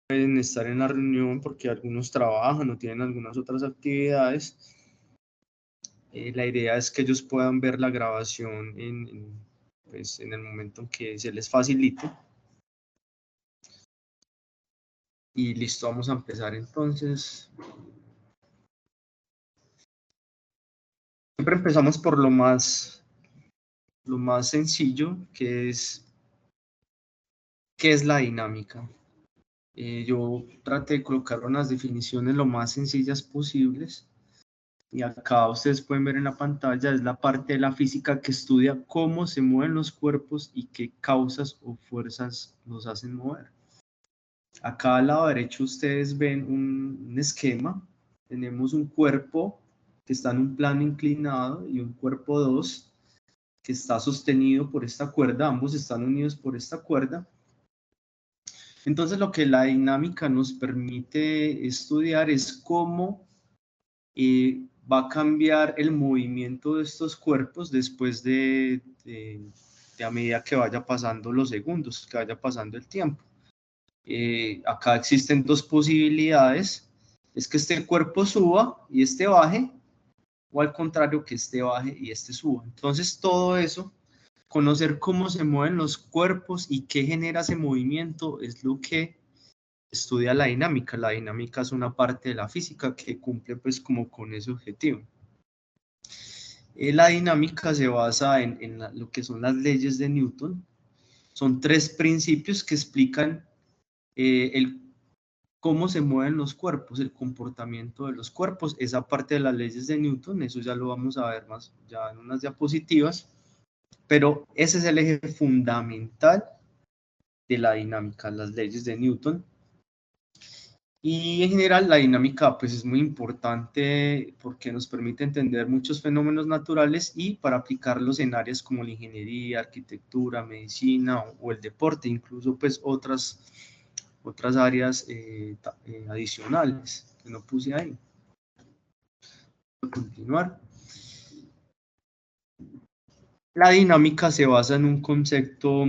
pueden estar en la reunión porque algunos trabajan o tienen algunas otras actividades. La idea es que ellos puedan ver la grabación pues, en el momento en que se les facilite. Y listo, vamos a empezar entonces. Siempre empezamos por lo más sencillo, que es ¿qué es la dinámica? Yo traté de colocar unas definiciones lo más sencillas posibles. Y acá ustedes pueden ver en la pantalla, es la parte de la física que estudia cómo se mueven los cuerpos y qué causas o fuerzas los hacen mover. Acá al lado derecho ustedes ven un esquema. Tenemos un cuerpo que está en un plano inclinado y un cuerpo 2 que está sostenido por esta cuerda. Ambos están unidos por esta cuerda. Entonces lo que la dinámica nos permite estudiar es cómo va a cambiar el movimiento de estos cuerpos después de a medida que vaya pasando los segundos, que vaya pasando el tiempo. Acá existen dos posibilidades, es que este cuerpo suba y este baje, o al contrario, que este baje y este suba. Entonces todo eso, conocer cómo se mueven los cuerpos y qué genera ese movimiento, es lo que estudia la dinámica. La dinámica es una parte de la física que cumple pues como con ese objetivo. La dinámica se basa en lo que son las leyes de Newton. Son tres principios que explican cómo se mueven los cuerpos, el comportamiento de los cuerpos. Esa parte de las leyes de Newton, eso ya lo vamos a ver más ya en unas diapositivas, pero ese es el eje fundamental de la dinámica, las leyes de Newton. Y en general la dinámica pues es muy importante porque nos permite entender muchos fenómenos naturales y para aplicarlos en áreas como la ingeniería, arquitectura, medicina o el deporte, incluso pues otras áreas adicionales que no puse ahí. Voy a continuar. La dinámica se basa en un concepto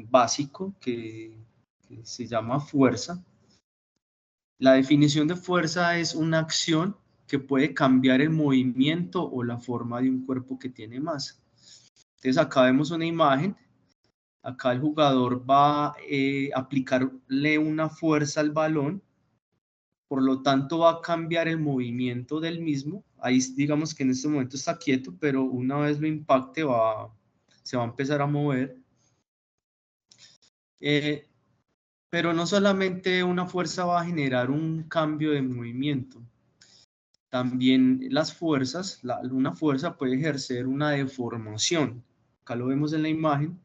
básico que se llama fuerza. La definición de fuerza es una acción que puede cambiar el movimiento o la forma de un cuerpo que tiene masa. Entonces acá vemos una imagen. Acá el jugador va a aplicarle una fuerza al balón. Por lo tanto va a cambiar el movimiento del mismo. Ahí digamos que en este momento está quieto, pero una vez lo impacte se va a empezar a mover. Pero no solamente una fuerza va a generar un cambio de movimiento. También las fuerzas, una fuerza puede ejercer una deformación. Acá lo vemos en la imagen.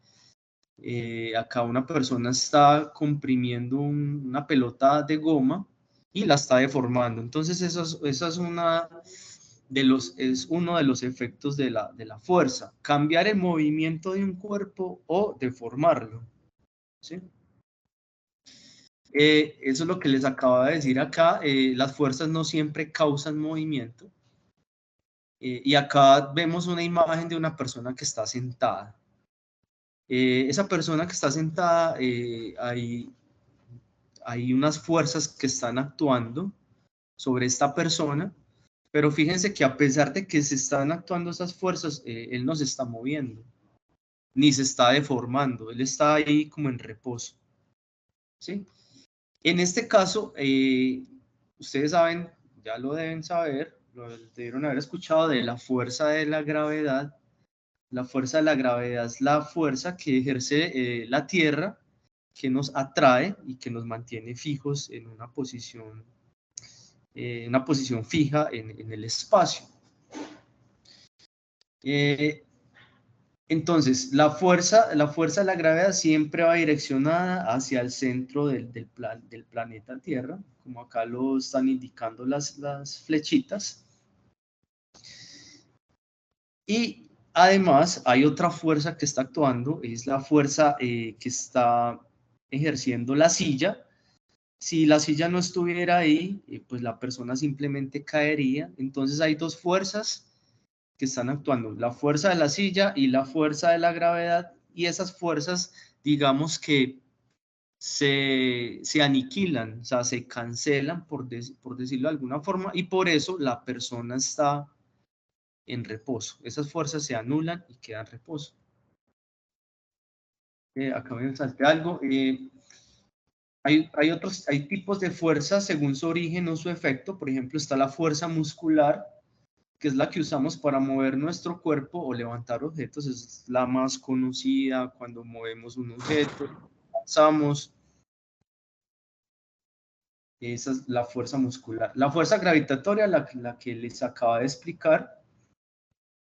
Acá una persona está comprimiendo una pelota de goma y la está deformando. Entonces esa es uno de los efectos de la fuerza. Cambiar el movimiento de un cuerpo o deformarlo. ¿Sí? Eso es lo que les acabo de decir acá. Las fuerzas no siempre causan movimiento. Y acá vemos una imagen de una persona que está sentada. Esa persona que está sentada, hay unas fuerzas que están actuando sobre esta persona, pero fíjense que a pesar de que se están actuando esas fuerzas, él no se está moviendo, ni se está deformando, él está ahí como en reposo. ¿Sí? En este caso, ustedes saben, ya lo deben saber, lo debieron haber escuchado de la fuerza de la gravedad. La fuerza de la gravedad es la fuerza que ejerce la Tierra, que nos atrae y que nos mantiene fijos en una posición fija en el espacio. Entonces, la fuerza de la gravedad siempre va direccionada hacia el centro del planeta Tierra, como acá lo están indicando las flechitas. Y además hay otra fuerza que está actuando, es la fuerza que está ejerciendo la silla. Si la silla no estuviera ahí, pues la persona simplemente caería. Entonces hay dos fuerzas que están actuando, la fuerza de la silla y la fuerza de la gravedad, y esas fuerzas, digamos que se aniquilan, o sea, se cancelan, por decirlo de alguna forma, y por eso la persona está en reposo. Esas fuerzas se anulan y quedan en reposo. Acá me salté algo. Hay tipos de fuerzas según su origen o su efecto. Por ejemplo, está la fuerza muscular, que es la que usamos para mover nuestro cuerpo o levantar objetos. Es la más conocida cuando movemos un objeto, avanzamos. Esa es la fuerza muscular. La fuerza gravitatoria, la que les acaba de explicar.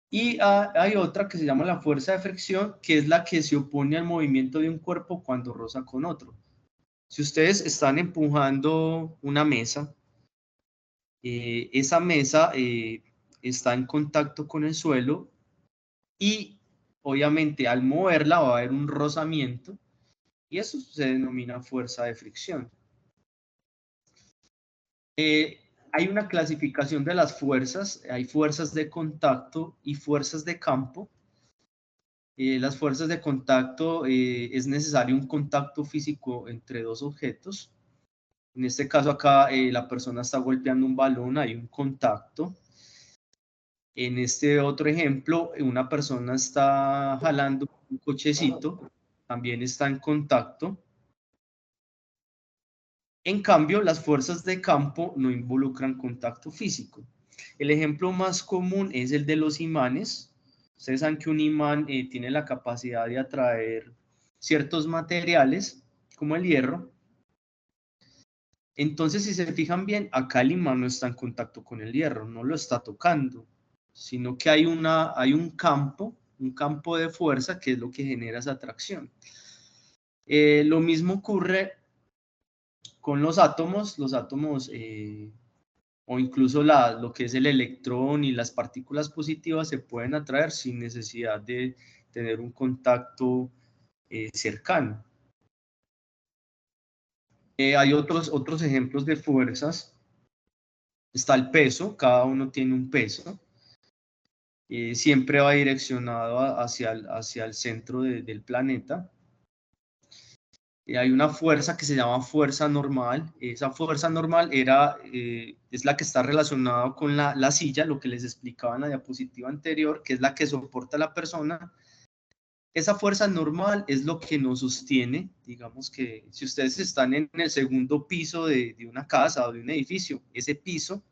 Y hay otra que se llama la fuerza de fricción, que es la que se opone al movimiento de un cuerpo cuando roza con otro. Si ustedes están empujando una mesa, esa mesa está en contacto con el suelo y obviamente al moverla va a haber un rozamiento y eso se denomina fuerza de fricción. Hay una clasificación de las fuerzas, hay fuerzas de contacto y fuerzas de campo. Las fuerzas de contacto, es necesario un contacto físico entre dos objetos. En este caso acá la persona está golpeando un balón, hay un contacto. En este otro ejemplo, una persona está jalando un cochecito, también está en contacto. En cambio, las fuerzas de campo no involucran contacto físico. El ejemplo más común es el de los imanes. Ustedes saben que un imán tiene la capacidad de atraer ciertos materiales, como el hierro. Entonces, si se fijan bien, acá el imán no está en contacto con el hierro, no lo está tocando, sino que hay un campo de fuerza que es lo que genera esa atracción. Lo mismo ocurre con los átomos o incluso lo que es el electrón y las partículas positivas se pueden atraer sin necesidad de tener un contacto cercano. Hay otros ejemplos de fuerzas. Está el peso, cada uno tiene un peso. Siempre va direccionado hacia el centro del planeta. Hay una fuerza que se llama fuerza normal. Esa fuerza normal es la que está relacionada con la silla, lo que les explicaba en la diapositiva anterior, que es la que soporta a la persona. Esa fuerza normal es lo que nos sostiene. Digamos que si ustedes están en el segundo piso de una casa o de un edificio, ese piso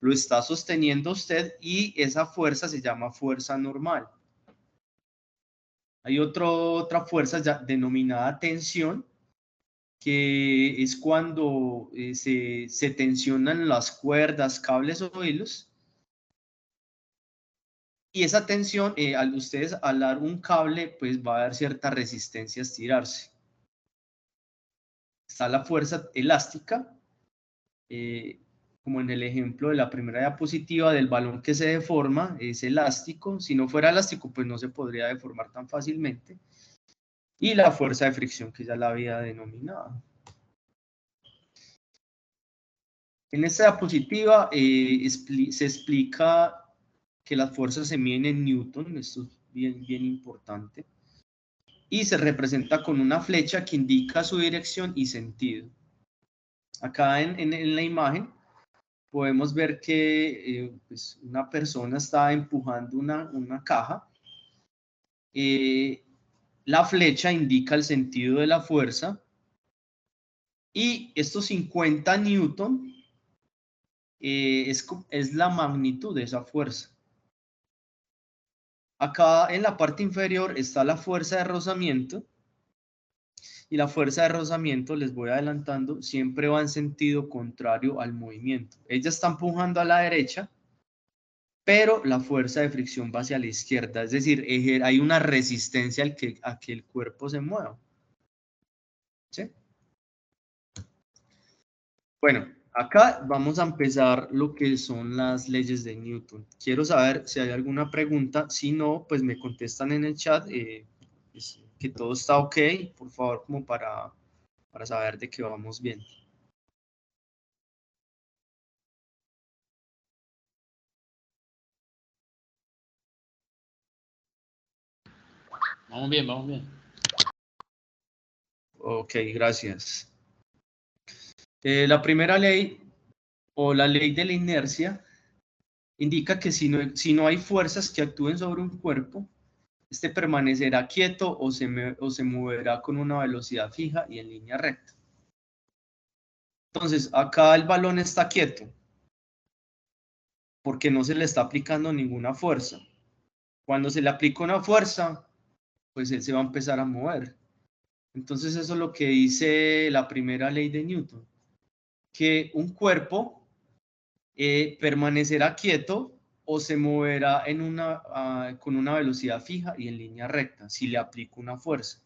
lo está sosteniendo usted y esa fuerza se llama fuerza normal. Hay otra fuerza denominada tensión, que es cuando se tensionan las cuerdas, cables o hilos. Y esa tensión, al ustedes alar un cable, pues va a haber cierta resistencia a estirarse. Está la fuerza elástica, como en el ejemplo de la primera diapositiva del balón que se deforma, es elástico. Si no fuera elástico, pues no se podría deformar tan fácilmente. Y la fuerza de fricción, que ya la había denominado. En esta diapositiva se explica que las fuerzas se miden en Newton, esto es bien importante, y se representa con una flecha que indica su dirección y sentido. Acá en la imagen podemos ver que pues una persona está empujando una caja. La flecha indica el sentido de la fuerza y estos 50 newton es la magnitud de esa fuerza. Acá en la parte inferior está la fuerza de rozamiento y la fuerza de rozamiento, les voy adelantando, siempre va en sentido contrario al movimiento. Ella está empujando a la derecha, pero la fuerza de fricción va hacia la izquierda, es decir, hay una resistencia a que el cuerpo se mueva. ¿Sí? Bueno, acá vamos a empezar lo que son las leyes de Newton. Quiero saber si hay alguna pregunta. Si no, pues me contestan en el chat que todo está ok, por favor, como para saber de que vamos bien. Vamos bien, vamos bien. Ok, gracias. La primera ley, o la ley de la inercia, indica que si no hay fuerzas que actúen sobre un cuerpo, este permanecerá quieto o se moverá con una velocidad fija y en línea recta. Entonces, acá el balón está quieto porque no se le está aplicando ninguna fuerza. Cuando se le aplica una fuerza, pues él se va a empezar a mover. Entonces, eso es lo que dice la primera ley de Newton, que un cuerpo permanecerá quieto o se moverá con una velocidad fija y en línea recta si le aplico una fuerza.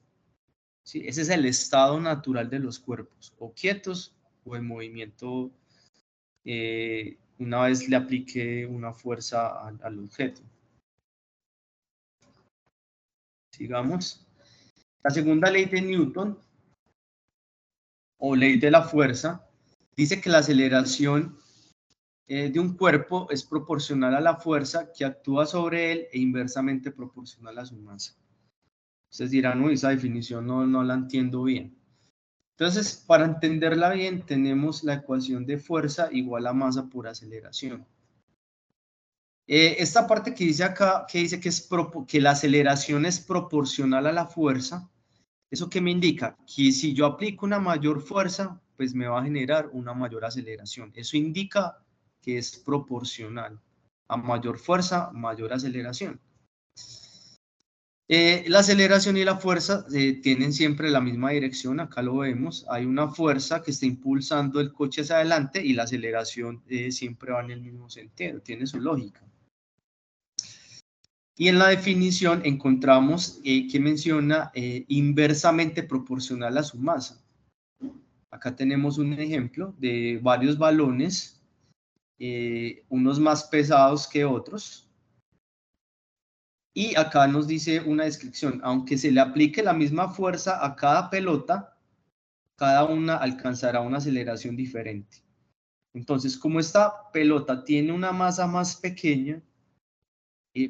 ¿Sí? Ese es el estado natural de los cuerpos, o quietos o en movimiento una vez le aplique una fuerza al objeto. Sigamos. La segunda ley de Newton, o ley de la fuerza, dice que la aceleración de un cuerpo es proporcional a la fuerza que actúa sobre él e inversamente proporcional a su masa. Ustedes dirán, uy, esa definición no la entiendo bien. Entonces, para entenderla bien, tenemos la ecuación de fuerza igual a masa por aceleración. Esta parte que dice acá, que dice que la aceleración es proporcional a la fuerza, ¿eso qué me indica? Que si yo aplico una mayor fuerza, pues me va a generar una mayor aceleración. Eso indica que es proporcional. A mayor fuerza, mayor aceleración. La aceleración y la fuerza tienen siempre la misma dirección, acá lo vemos, hay una fuerza que está impulsando el coche hacia adelante y la aceleración siempre va en el mismo sentido, tiene su lógica. Y en la definición encontramos que menciona inversamente proporcional a su masa. Acá tenemos un ejemplo de varios balones, unos más pesados que otros. Y acá nos dice una descripción, aunque se le aplique la misma fuerza a cada pelota, cada una alcanzará una aceleración diferente. Entonces, como esta pelota tiene una masa más pequeña,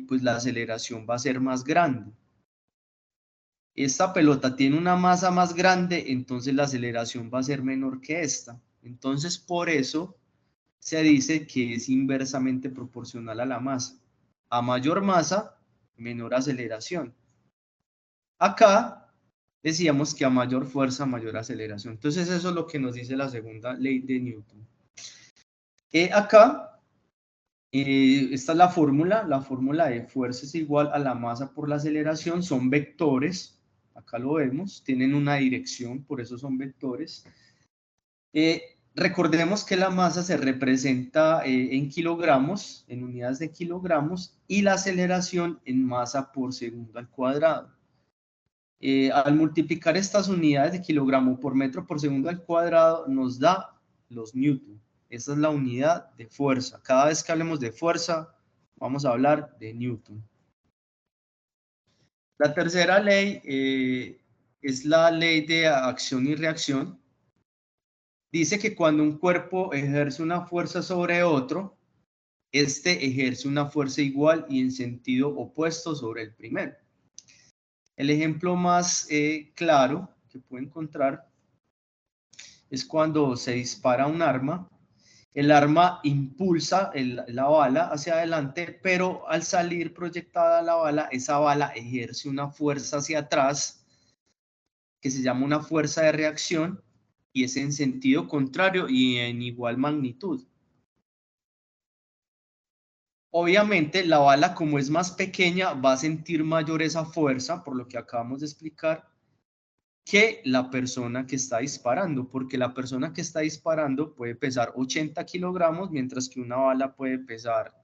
pues la aceleración va a ser más grande. Esta pelota tiene una masa más grande, entonces la aceleración va a ser menor que esta. Entonces, por eso se dice que es inversamente proporcional a la masa. A mayor masa, menor aceleración. Acá decíamos que a mayor fuerza, mayor aceleración. Entonces eso es lo que nos dice la segunda ley de Newton. Acá, esta es la fórmula de fuerza es igual a la masa por la aceleración, son vectores, acá lo vemos, tienen una dirección, por eso son vectores. Recordemos que la masa se representa en kilogramos, en unidades de kilogramos, y la aceleración en masa por segundo al cuadrado. Al multiplicar estas unidades de kilogramo por metro por segundo al cuadrado, nos da los newton. Esa es la unidad de fuerza. Cada vez que hablemos de fuerza, vamos a hablar de newton. La tercera ley es la ley de acción y reacción. Dice que cuando un cuerpo ejerce una fuerza sobre otro, este ejerce una fuerza igual y en sentido opuesto sobre el primero. El ejemplo más claro que puedo encontrar es cuando se dispara un arma. El arma impulsa la bala hacia adelante, pero al salir proyectada la bala, esa bala ejerce una fuerza hacia atrás que se llama una fuerza de reacción y es en sentido contrario y en igual magnitud. Obviamente la bala, como es más pequeña, va a sentir mayor esa fuerza, por lo que acabamos de explicar, que la persona que está disparando, porque la persona que está disparando puede pesar 80 kilogramos, mientras que una bala puede pesar,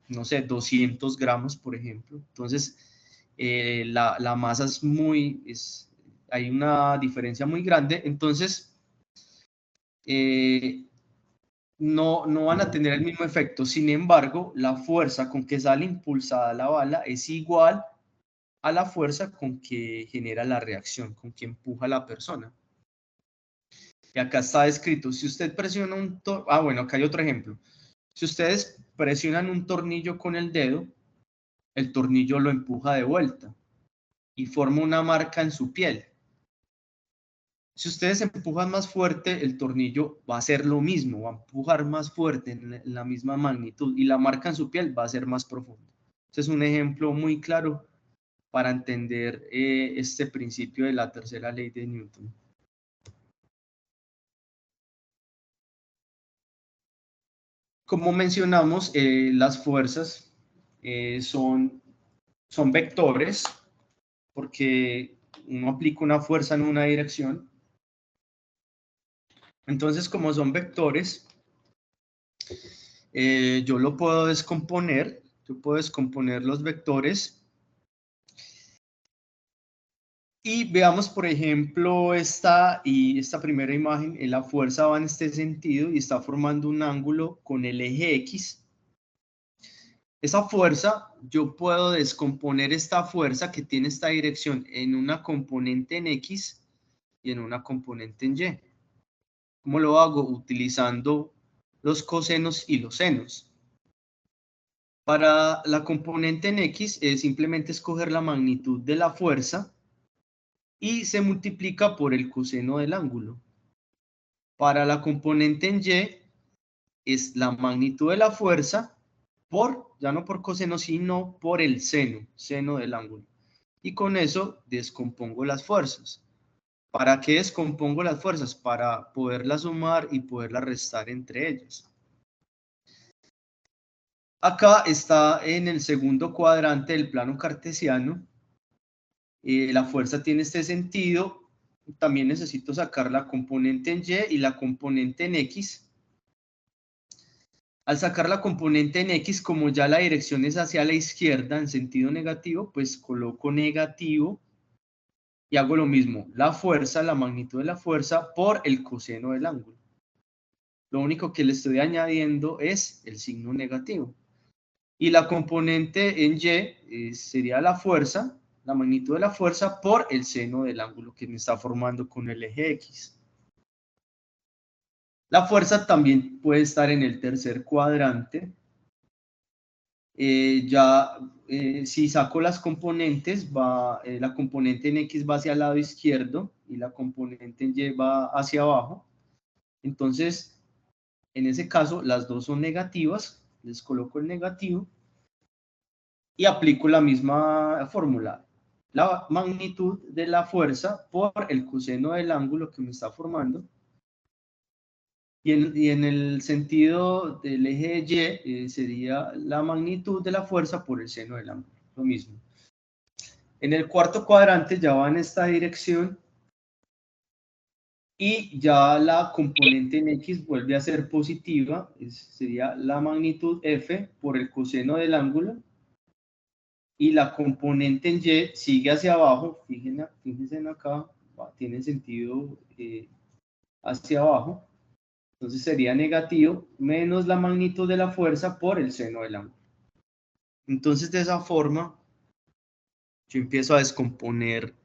no sé, 200 gramos, por ejemplo. Entonces, la masa hay una diferencia muy grande, entonces no van a tener el mismo efecto. Sin embargo, la fuerza con que sale impulsada la bala es igual a la fuerza con que genera la reacción, con que empuja a la persona. Y acá está escrito, si usted presiona bueno, acá hay otro ejemplo. Si ustedes presionan un tornillo con el dedo, el tornillo lo empuja de vuelta y forma una marca en su piel. Si ustedes empujan más fuerte, el tornillo va a hacer lo mismo, va a empujar más fuerte en la misma magnitud y la marca en su piel va a ser más profunda. Este es un ejemplo muy claro para entender este principio de la tercera ley de Newton. Como mencionamos, las fuerzas son vectores, porque uno aplica una fuerza en una dirección. Entonces, como son vectores, yo lo puedo descomponer. Yo puedo descomponer los vectores. Y veamos, por ejemplo, esta primera imagen. La fuerza va en este sentido y está formando un ángulo con el eje X. Esa fuerza, yo puedo descomponer esta fuerza que tiene esta dirección en una componente en X y en una componente en Y. ¿Cómo lo hago? Utilizando los cosenos y los senos. Para la componente en X, simplemente escoger la magnitud de la fuerza y se multiplica por el coseno del ángulo. Para la componente en Y, es la magnitud de la fuerza ya no por coseno, sino por el seno del ángulo. Y con eso descompongo las fuerzas. ¿Para qué descompongo las fuerzas? Para poderlas sumar y poderlas restar entre ellas. Acá está en el segundo cuadrante del plano cartesiano. La fuerza tiene este sentido. También necesito sacar la componente en Y y la componente en X. Al sacar la componente en X, como ya la dirección es hacia la izquierda en sentido negativo, pues coloco negativo y hago lo mismo. La fuerza, la magnitud de la fuerza por el coseno del ángulo. Lo único que le estoy añadiendo es el signo negativo. Y la componente en Y sería la fuerza, la magnitud de la fuerza por el seno del ángulo que me está formando con el eje X. La fuerza también puede estar en el tercer cuadrante. Si saco las componentes, la componente en X va hacia el lado izquierdo y la componente en Y va hacia abajo. Entonces, en ese caso, las dos son negativas. Les coloco el negativo y aplico la misma fórmula. La magnitud de la fuerza por el coseno del ángulo que me está formando. Y en el sentido del eje Y sería la magnitud de la fuerza por el seno del ángulo. Lo mismo. En el cuarto cuadrante ya va en esta dirección. Y ya la componente en X vuelve a ser positiva. Sería la magnitud F por el coseno del ángulo. Y la componente en Y sigue hacia abajo. Fíjense en acá. Tiene sentido hacia abajo. Entonces sería negativo menos la magnitud de la fuerza por el seno del ángulo. Entonces de esa forma yo empiezo a descomponer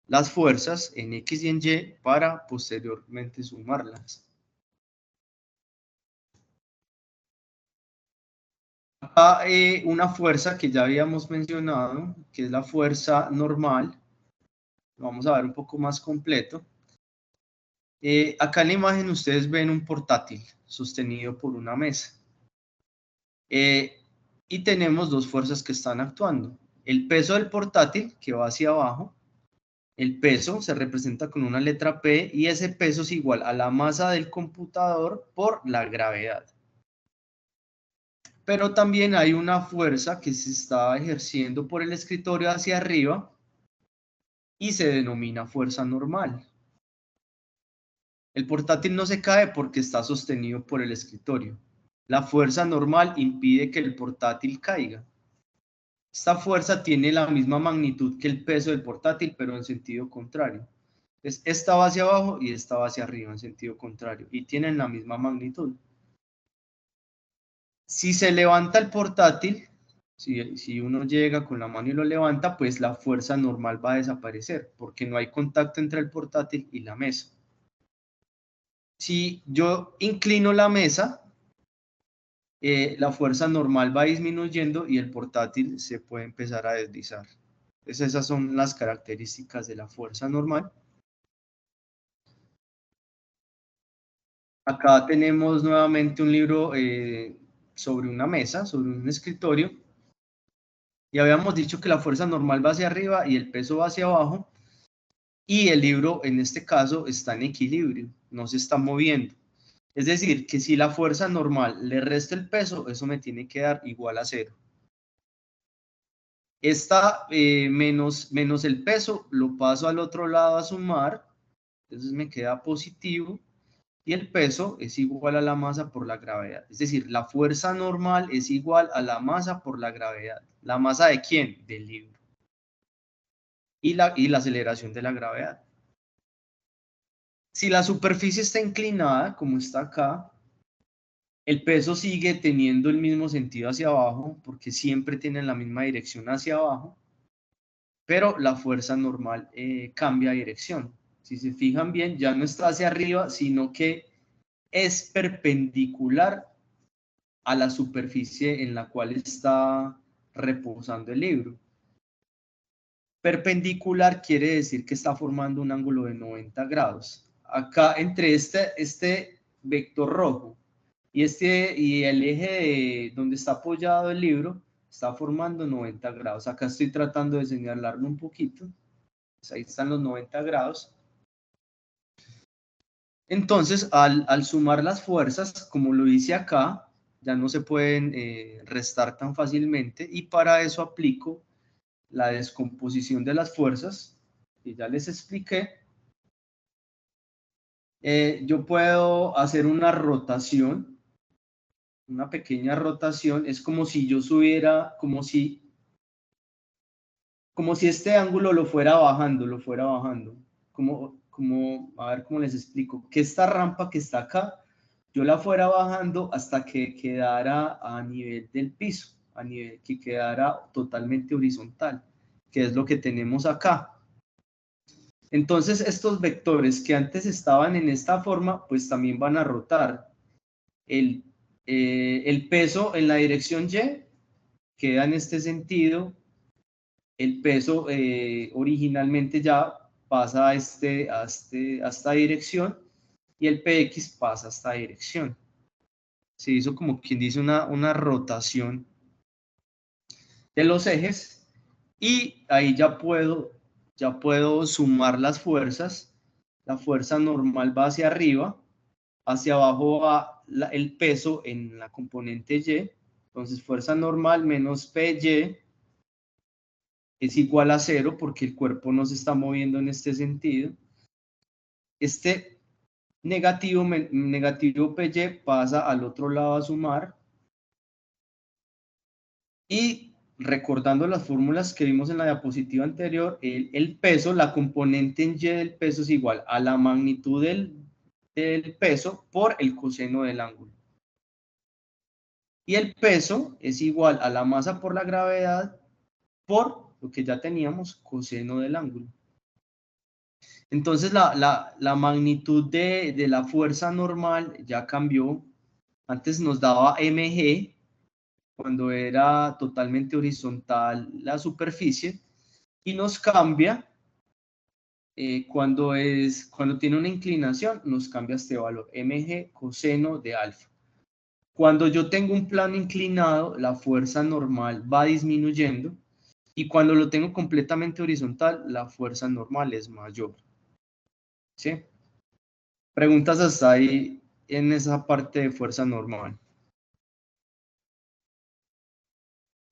las fuerzas en X y en Y para posteriormente sumarlas. Acá una fuerza que ya habíamos mencionado, que es la fuerza normal. Lo vamos a ver un poco más completo. Acá en la imagen ustedes ven un portátil sostenido por una mesa. Y tenemos dos fuerzas que están actuando. El peso del portátil, que va hacia abajo. El peso se representa con una letra P y ese peso es igual a la masa del computador por la gravedad. Pero también hay una fuerza que se está ejerciendo por el escritorio hacia arriba y se denomina fuerza normal. El portátil no se cae porque está sostenido por el escritorio. La fuerza normal impide que el portátil caiga. Esta fuerza tiene la misma magnitud que el peso del portátil, pero en sentido contrario. Entonces, esta va hacia abajo y esta va hacia arriba en sentido contrario. Y tienen la misma magnitud. Si se levanta el portátil, si uno llega con la mano y lo levanta, pues la fuerza normal va a desaparecer, porque no hay contacto entre el portátil y la mesa. Si yo inclino la mesa, la fuerza normal va disminuyendo y el portátil se puede empezar a deslizar. Entonces esas son las características de la fuerza normal. Acá tenemos nuevamente un libro sobre una mesa, sobre un escritorio, y habíamos dicho que la fuerza normal va hacia arriba y el peso va hacia abajo, y el libro en este caso está en equilibrio, no se está moviendo. Es decir, que si la fuerza normal le resta el peso, eso me tiene que dar igual a 0. Esta menos el peso lo paso al otro lado a sumar, entonces me queda positivo, y el peso es igual a la masa por la gravedad. Es decir, la fuerza normal es igual a la masa por la gravedad. ¿La masa de quién? Del libro. Y la aceleración de la gravedad. Si la superficie está inclinada, como está acá, el peso sigue teniendo el mismo sentido hacia abajo, porque siempre tienen la misma dirección hacia abajo, pero la fuerza normal cambia de dirección. Si se fijan bien, ya no está hacia arriba, sino que es perpendicular a la superficie en la cual está reposando el libro. Perpendicular quiere decir que está formando un ángulo de 90 grados. Acá entre este vector rojo y el eje de donde está apoyado el libro está formando 90 grados. Acá estoy tratando de señalarlo un poquito. Pues ahí están los 90 grados. Entonces, al sumar las fuerzas, como lo hice acá, ya no se pueden restar tan fácilmente, y para eso aplico la descomposición de las fuerzas, que ya les expliqué. Yo puedo hacer una rotación, una pequeña rotación, es como si yo subiera, como si este ángulo lo fuera bajando, a ver cómo les explico, que esta rampa que está acá, yo la fuera bajando hasta que quedara a nivel del piso, a nivel que quedara totalmente horizontal, que es lo que tenemos acá. Entonces, estos vectores que antes estaban en esta forma, pues también van a rotar. El peso en la dirección Y queda en este sentido. El peso originalmente ya pasa a esta dirección, y el PX pasa a esta dirección. Se hizo como quien dice una rotación de los ejes, y ahí ya puedo sumar las fuerzas. La fuerza normal va hacia arriba, hacia abajo va el peso en la componente Y, entonces fuerza normal menos PY es igual a 0 porque el cuerpo no se está moviendo en este sentido. Este negativo PY pasa al otro lado a sumar, y recordando las fórmulas que vimos en la diapositiva anterior, el peso, la componente en Y del peso es igual a la magnitud del peso por el coseno del ángulo. Y el peso es igual a la masa por la gravedad por lo que ya teníamos, coseno del ángulo. Entonces la magnitud de la fuerza normal ya cambió. Antes nos daba mg cuando era totalmente horizontal la superficie, y nos cambia cuando tiene una inclinación, nos cambia este valor, mg coseno de alfa. Cuando yo tengo un plano inclinado, la fuerza normal va disminuyendo, y cuando lo tengo completamente horizontal, la fuerza normal es mayor. ¿Sí? Preguntas hasta ahí en esa parte de fuerza normal.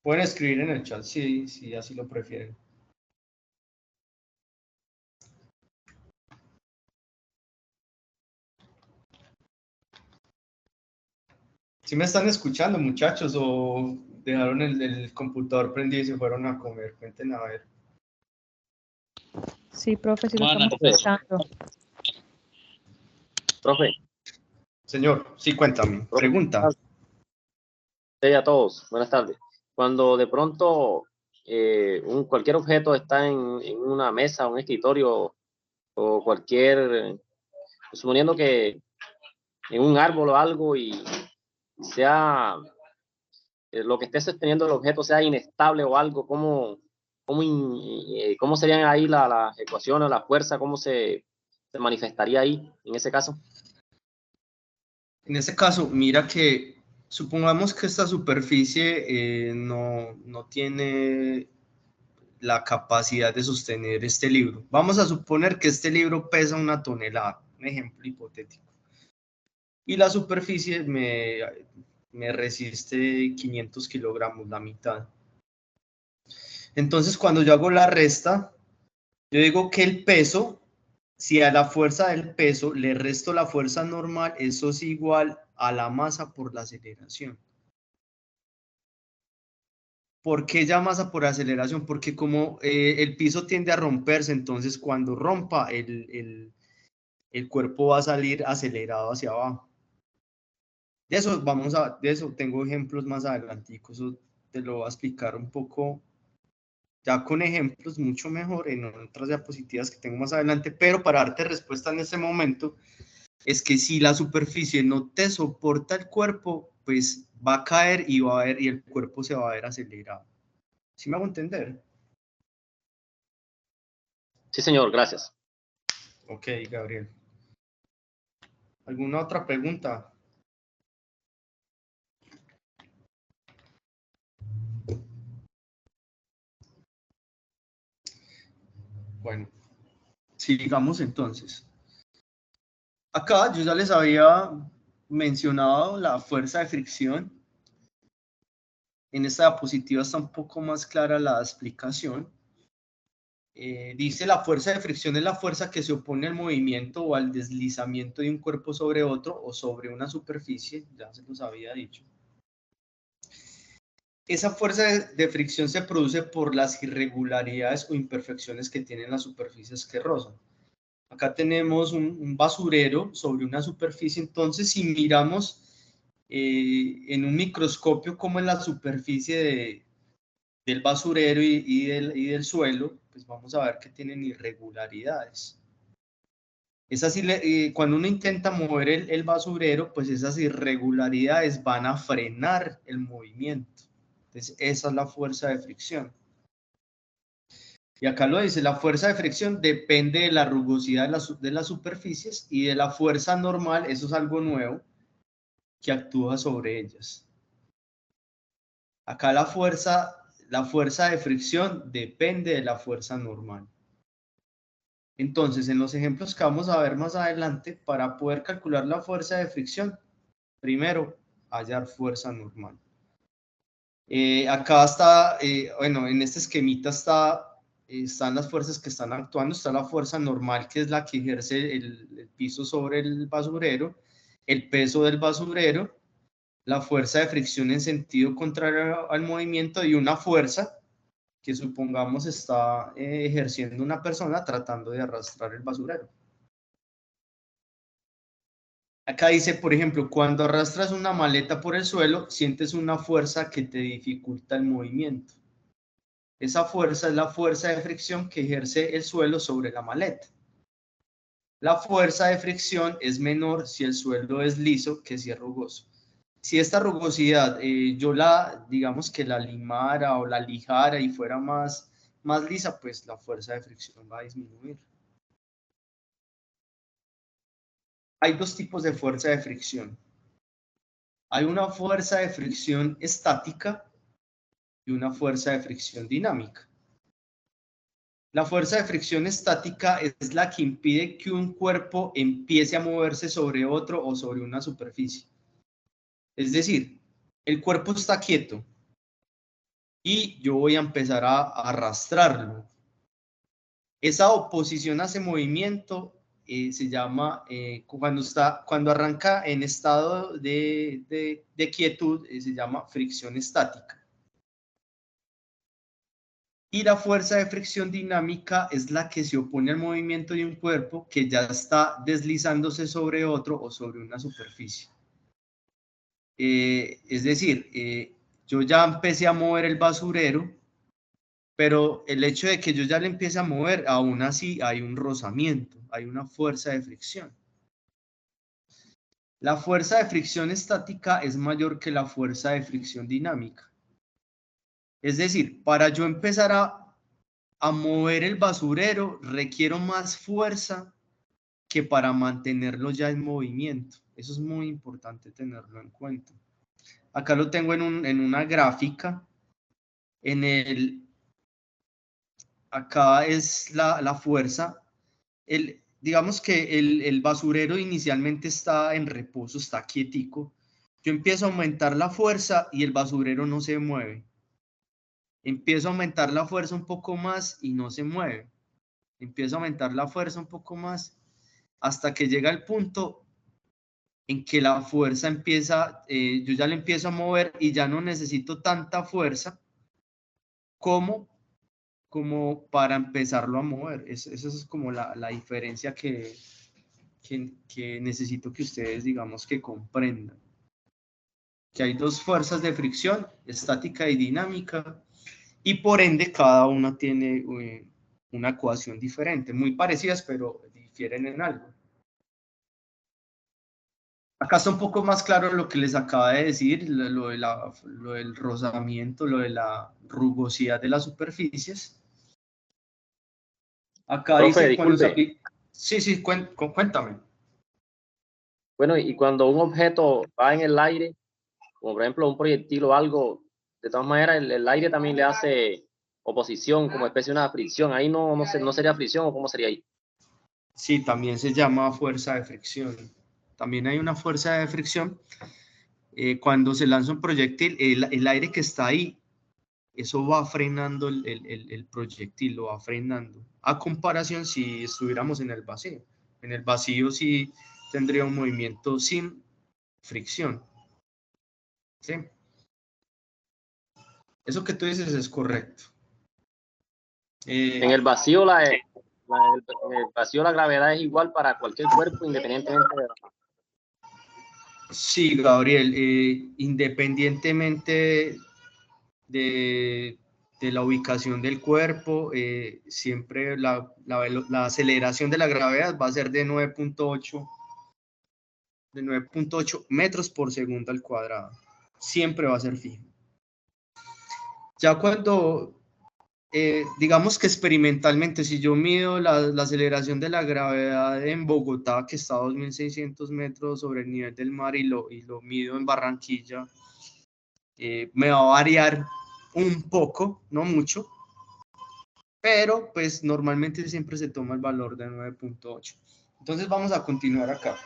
Pueden escribir en el chat si así lo prefieren. ¿Sí me están escuchando, muchachos, o dejaron el computador prendido y se fueron a comer? Cuenten a ver. Sí, profe, sí lo estamos escuchando. Profe. Señor, sí, cuéntame. Profe, pregunta. Sí, a todos, buenas tardes. Cuando de pronto cualquier objeto está en una mesa, un escritorio o suponiendo que en un árbol o algo, y sea lo que esté sosteniendo el objeto sea inestable o algo, ¿cómo serían ahí las ecuaciones, la fuerza, cómo se manifestaría ahí en ese caso? En este caso, mira que supongamos que esta superficie no tiene la capacidad de sostener este libro. Vamos a suponer que este libro pesa 1 tonelada, un ejemplo hipotético. Y la superficie me resiste 500 kilogramos, la mitad. Entonces, cuando yo hago la resta, yo digo que el peso, si a la fuerza del peso le resto la fuerza normal, eso es igual a la masa por la aceleración. ¿Por qué ya masa por aceleración? Porque como el piso tiende a romperse, entonces cuando rompa, el cuerpo va a salir acelerado hacia abajo. De eso tengo ejemplos más adelantico, eso te lo voy a explicar un poco ya con ejemplos mucho mejor en otras diapositivas que tengo más adelante, pero para darte respuesta en ese momento, es que si la superficie no te soporta el cuerpo, pues va a caer y el cuerpo se va a ver acelerado. ¿Sí me hago entender? Sí, señor, gracias. Ok, Gabriel. ¿Alguna otra pregunta? Bueno, sigamos entonces. Acá yo ya les había mencionado la fuerza de fricción. En esta diapositiva está un poco más clara la explicación. Dice la fuerza de fricción es la fuerza que se opone al movimiento o al deslizamiento de un cuerpo sobre otro o sobre una superficie, ya se los había dicho. Esa fuerza de fricción se produce por las irregularidades o imperfecciones que tienen las superficies que rozan. Acá tenemos un basurero sobre una superficie, entonces si miramos en un microscopio como en la superficie del basurero y del suelo, pues vamos a ver que tienen irregularidades. Cuando uno intenta mover el basurero, pues esas irregularidades van a frenar el movimiento. Entonces, esa es la fuerza de fricción. Y acá lo dice, la fuerza de fricción depende de la rugosidad de las superficies y de la fuerza normal, eso es algo nuevo, que actúa sobre ellas. Acá la fuerza de fricción depende de la fuerza normal. Entonces, en los ejemplos que vamos a ver más adelante, para poder calcular la fuerza de fricción, primero, hallar fuerza normal. Acá está, bueno, en este esquemita están las fuerzas que están actuando. Está la fuerza normal, que es la que ejerce el piso sobre el basurero, el peso del basurero, la fuerza de fricción en sentido contrario al movimiento y una fuerza que supongamos está ejerciendo una persona tratando de arrastrar el basurero. Acá dice, por ejemplo, cuando arrastras una maleta por el suelo, sientes una fuerza que te dificulta el movimiento. Esa fuerza es la fuerza de fricción que ejerce el suelo sobre la maleta. La fuerza de fricción es menor si el suelo es liso que si es rugoso. Si esta rugosidad yo digamos que la limara o la lijara y fuera más lisa, pues la fuerza de fricción va a disminuir. Hay dos tipos de fuerza de fricción. Hay una fuerza de fricción estática y una fuerza de fricción dinámica. La fuerza de fricción estática es la que impide que un cuerpo empiece a moverse sobre otro o sobre una superficie. Es decir, el cuerpo está quieto y yo voy a empezar a arrastrarlo. Esa oposición a ese movimiento se llama, cuando arranca en estado de quietud, se llama fricción estática. Y la fuerza de fricción dinámica es la que se opone al movimiento de un cuerpo que ya está deslizándose sobre otro o sobre una superficie. Es decir, yo ya empecé a mover el basurero, pero el hecho de que yo ya le empiece a mover, aún así hay un rozamiento, hay una fuerza de fricción. La fuerza de fricción estática es mayor que la fuerza de fricción dinámica. Es decir, para yo empezar a mover el basurero, requiero más fuerza que para mantenerlo ya en movimiento. Eso es muy importante tenerlo en cuenta. Acá lo tengo en una gráfica. Acá es la fuerza. Digamos que el basurero inicialmente está en reposo, está quietico. Yo empiezo a aumentar la fuerza y el basurero no se mueve. Empiezo a aumentar la fuerza un poco más y no se mueve. Empiezo a aumentar la fuerza un poco más hasta que llega el punto en que la fuerza empieza, yo ya le empiezo a mover y ya no necesito tanta fuerza como para empezarlo a mover. Esa es como la diferencia que necesito que ustedes, digamos, que comprendan. Que hay dos fuerzas de fricción, estática y dinámica, y por ende cada una tiene una ecuación diferente, muy parecidas, pero difieren en algo. Acá está un poco más claro lo que les acaba de decir, lo del rozamiento, lo de la rugosidad de las superficies. Acá Profe, dice cuando se disculpe. aplica... Sí, cuéntame. Bueno, y cuando un objeto va en el aire, como por ejemplo un proyectil o algo, de todas maneras el aire también le hace oposición, como especie de una fricción. Ahí no sería fricción, ¿o cómo sería ahí? Sí, también se llama fuerza de fricción. También hay una fuerza de fricción. Cuando se lanza un proyectil, el aire que está ahí, eso va frenando el proyectil, lo va frenando. A comparación si estuviéramos en el vacío. En el vacío sí tendría un movimiento sin fricción. ¿Sí? Eso que tú dices es correcto. En el vacío en el vacío la gravedad es igual para cualquier cuerpo, independientemente de la... Sí, Gabriel, independientemente de la ubicación del cuerpo, siempre la aceleración de la gravedad va a ser de 9.8 metros por segundo al cuadrado. Siempre va a ser fijo. Ya cuando, digamos que experimentalmente, si yo mido la aceleración de la gravedad en Bogotá, que está a 2.600 metros sobre el nivel del mar, y lo mido en Barranquilla, me va a variar un poco, no mucho, pero pues normalmente siempre se toma el valor de 9.8. Entonces vamos a continuar acá.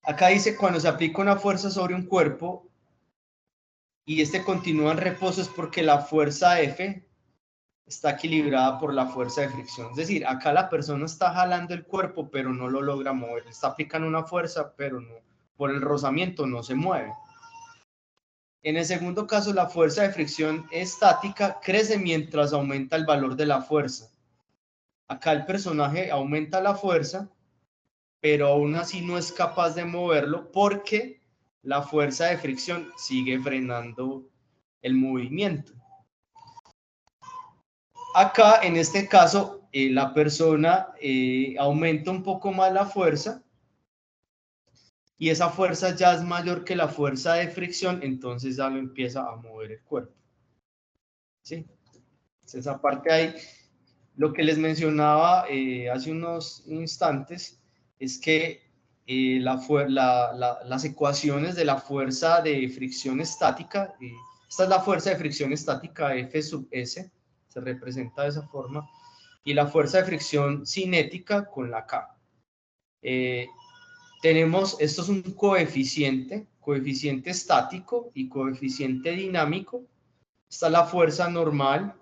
Acá dice, cuando se aplica una fuerza sobre un cuerpo y este continúa en reposo, es porque la fuerza F está equilibrada por la fuerza de fricción. Es decir, acá la persona está jalando el cuerpo, pero no lo logra mover. Está aplicando una fuerza, pero no, por el rozamiento no se mueve. En el segundo caso, la fuerza de fricción estática crece mientras aumenta el valor de la fuerza. Acá el personaje aumenta la fuerza, pero aún así no es capaz de moverlo porque la fuerza de fricción sigue frenando el movimiento. Acá, en este caso, la persona aumenta un poco más la fuerza y esa fuerza ya es mayor que la fuerza de fricción, entonces ya lo empieza a mover el cuerpo. ¿Sí? Esa parte ahí. Lo que les mencionaba hace unos instantes es que las ecuaciones de la fuerza de fricción estática, esta es la fuerza de fricción estática F sub S, se representa de esa forma, y la fuerza de fricción cinética con la K. Esto es un coeficiente estático y coeficiente dinámico. Esta es la fuerza normal.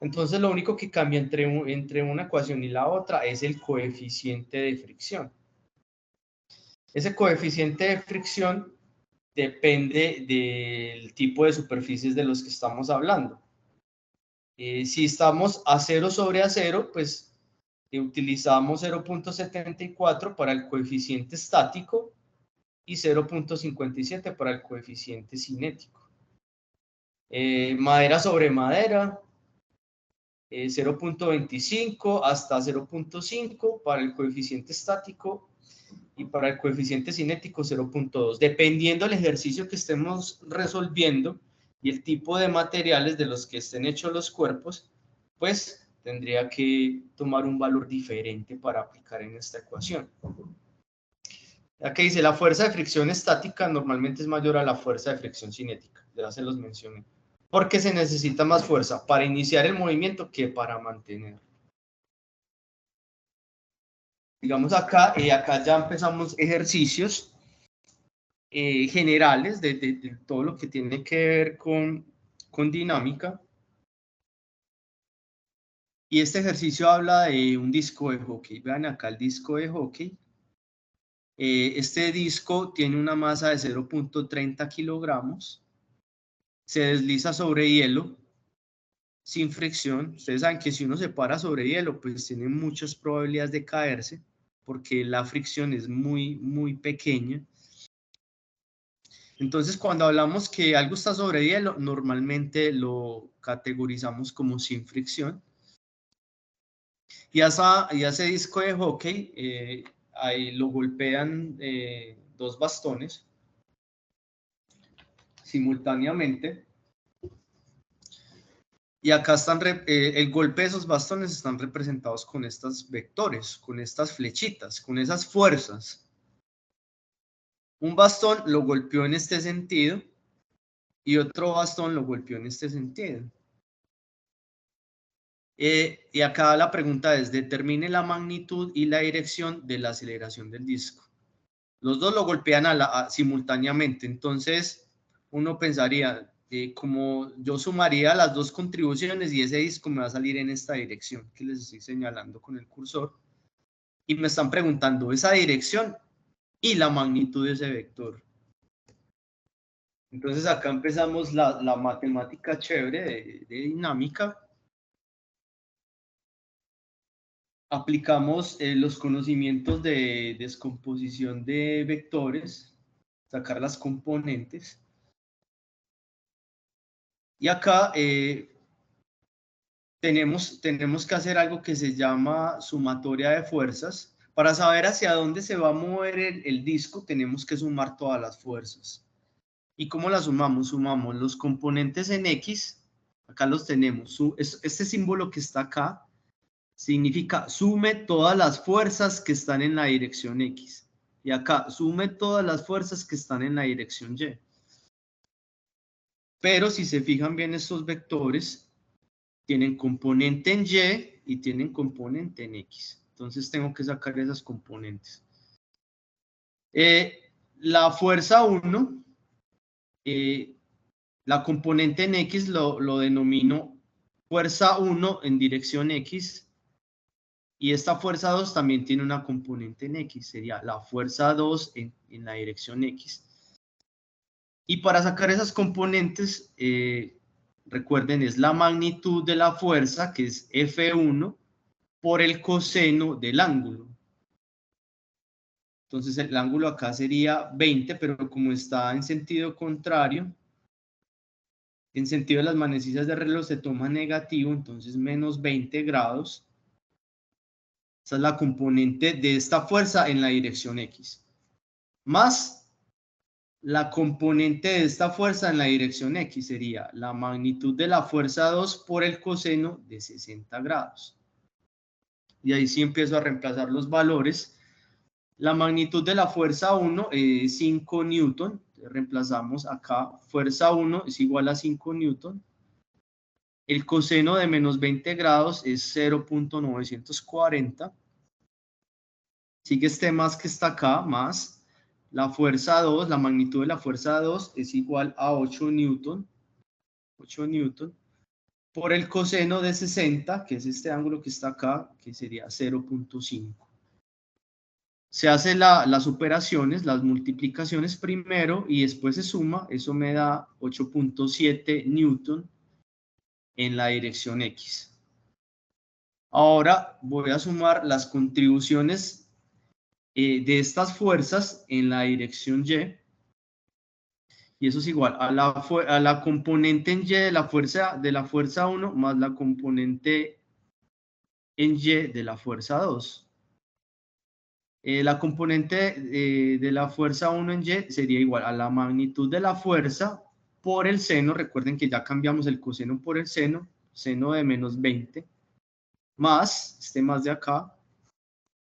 Entonces, lo único que cambia entre una ecuación y la otra es el coeficiente de fricción. Ese coeficiente de fricción depende del tipo de superficies de los que estamos hablando. Si estamos a 0 sobre acero, pues utilizamos 0.74 para el coeficiente estático y 0.57 para el coeficiente cinético. Madera sobre madera, 0.25 hasta 0.5 para el coeficiente estático y para el coeficiente cinético 0.2. Dependiendo del ejercicio que estemos resolviendo y el tipo de materiales de los que estén hechos los cuerpos, pues tendría que tomar un valor diferente para aplicar en esta ecuación. Aquí dice, la fuerza de fricción estática normalmente es mayor a la fuerza de fricción cinética. Ya se los mencioné. Porque se necesita más fuerza para iniciar el movimiento que para mantener. Digamos acá, acá ya empezamos ejercicios generales de todo lo que tiene que ver con dinámica. Y este ejercicio habla de un disco de hockey. Vean acá el disco de hockey. Este disco tiene una masa de 0.30 kilogramos. Se desliza sobre hielo sin fricción. Ustedes saben que si uno se para sobre hielo, pues tiene muchas probabilidades de caerse porque la fricción es muy, muy pequeña. Entonces, cuando hablamos que algo está sobre hielo, normalmente lo categorizamos como sin fricción. Y ese disco de hockey, ahí lo golpean dos bastones simultáneamente. Y acá están, el golpe de esos bastones están representados con estos vectores, con estas flechitas, con esas fuerzas. Un bastón lo golpeó en este sentido y otro bastón lo golpeó en este sentido. Y acá la pregunta es, determine la magnitud y la dirección de la aceleración del disco. Los dos lo golpean simultáneamente, entonces uno pensaría, como yo sumaría las dos contribuciones y ese disco me va a salir en esta dirección que les estoy señalando con el cursor. Y me están preguntando esa dirección y la magnitud de ese vector. Entonces acá empezamos la matemática chévere de dinámica. Aplicamos los conocimientos de descomposición de vectores, sacar las componentes. Y acá tenemos que hacer algo que se llama sumatoria de fuerzas. Para saber hacia dónde se va a mover el disco, tenemos que sumar todas las fuerzas. ¿Y cómo las sumamos? Sumamos los componentes en X, acá los tenemos. Este símbolo que está acá significa sume todas las fuerzas que están en la dirección X. Y acá sume todas las fuerzas que están en la dirección Y. Pero si se fijan bien estos vectores, tienen componente en Y y tienen componente en X. Entonces tengo que sacar esas componentes. La fuerza 1, la componente en X lo denomino fuerza 1 en dirección X. Y esta fuerza 2 también tiene una componente en X. Sería la fuerza 2 en la dirección X. Y para sacar esas componentes, recuerden, es la magnitud de la fuerza, que es F1, por el coseno del ángulo. Entonces el ángulo acá sería 20, pero como está en sentido contrario, en sentido de las manecillas de reloj se toma negativo, entonces menos 20 grados. Esa es la componente de esta fuerza en la dirección X. Más la componente de esta fuerza en la dirección X sería la magnitud de la fuerza 2 por el coseno de 60 grados. Y ahí sí empiezo a reemplazar los valores. La magnitud de la fuerza 1 es 5 newton. Reemplazamos acá, fuerza 1 es igual a 5 newton. El coseno de menos 20 grados es 0.940. Sigue este más que está acá, más la fuerza 2, la magnitud de la fuerza 2 es igual a 8 newton. 8 newton. Por el coseno de 60, que es este ángulo que está acá, que sería 0.5. Se hacen las operaciones, las multiplicaciones primero y después se suma. Eso me da 8.7 newton en la dirección X. Ahora voy a sumar las contribuciones de estas fuerzas en la dirección Y. Y eso es igual a la componente en Y de la fuerza 1 más la componente en Y de la fuerza 2. La componente de la fuerza 1 en Y sería igual a la magnitud de la fuerza por el seno. Recuerden que ya cambiamos el coseno por el seno de menos 20. más, este más de acá,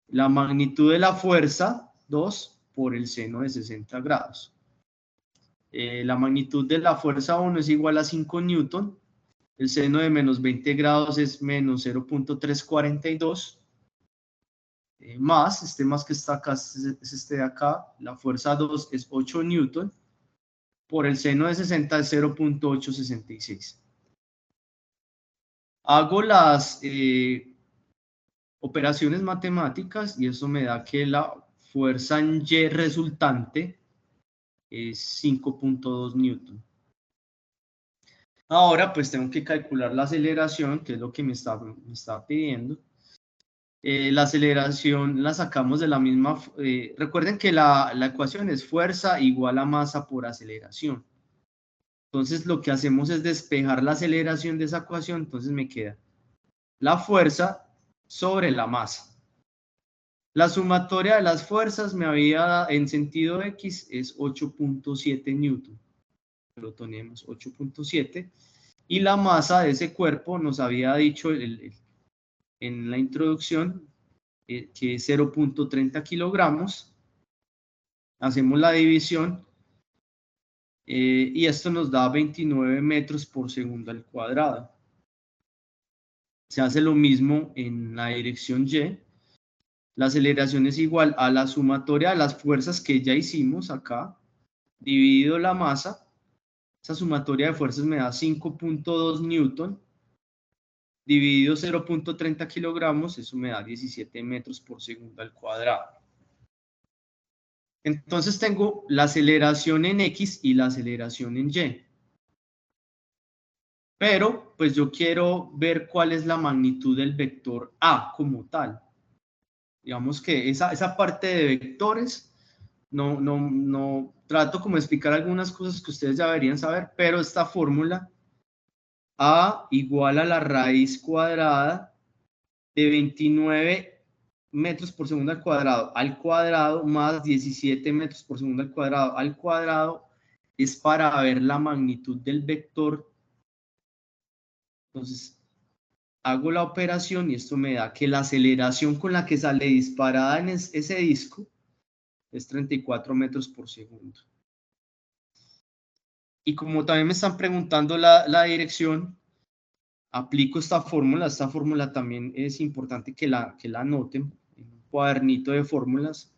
la magnitud de la fuerza, 2, por el seno de 60 grados. La magnitud de la fuerza 1 es igual a 5 newton, el seno de menos 20 grados es menos 0.342, más, este más que está acá es este de acá, la fuerza 2 es 8 newton, por el seno de 60 es 0.866. Hago las operaciones matemáticas y eso me da que la fuerza en Y resultante es 5.2 newton. Ahora pues tengo que calcular la aceleración, que es lo que me está pidiendo. La aceleración la sacamos de la misma, recuerden que la ecuación es fuerza igual a masa por aceleración. Entonces lo que hacemos es despejar la aceleración de esa ecuación, entonces me queda la fuerza sobre la masa. La sumatoria de las fuerzas me había, en sentido X, es 8.7 newton. Lo tenemos 8.7. Y la masa de ese cuerpo nos había dicho en la introducción que es 0.30 kilogramos. Hacemos la división y esto nos da 29 metros por segundo al cuadrado. Se hace lo mismo en la dirección Y. La aceleración es igual a la sumatoria de las fuerzas que ya hicimos acá, dividido la masa. Esa sumatoria de fuerzas me da 5.2 newton, dividido 0.30 kilogramos, eso me da 17 metros por segundo al cuadrado. Entonces tengo la aceleración en X y la aceleración en Y. Pero, pues yo quiero ver cuál es la magnitud del vector A como tal. Digamos que esa parte de vectores, no trato como de explicar algunas cosas que ustedes ya deberían saber, pero esta fórmula A igual a la raíz cuadrada de 29 metros por segundo al cuadrado más 17 metros por segundo al cuadrado es para ver la magnitud del vector. Entonces, hago la operación y esto me da que la aceleración con la que sale disparada en ese disco es 34 metros por segundo. Y como también me están preguntando la dirección, aplico esta fórmula también es importante que la anoten en un cuadernito de fórmulas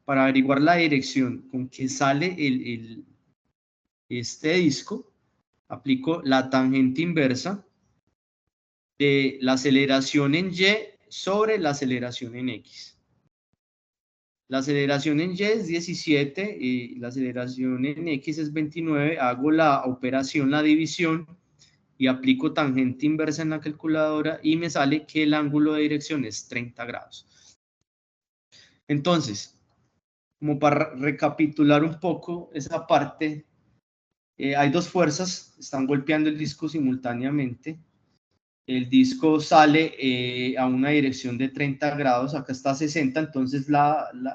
para averiguar la dirección con que sale este disco. Aplico la tangente inversa de la aceleración en Y sobre la aceleración en X. La aceleración en Y es 17 y la aceleración en X es 29. Hago la operación, la división, y aplico tangente inversa en la calculadora y me sale que el ángulo de dirección es 30 grados. Entonces, como para recapitular un poco esa parte, hay dos fuerzas, están golpeando el disco simultáneamente. El disco sale a una dirección de 30 grados, acá está a 60, entonces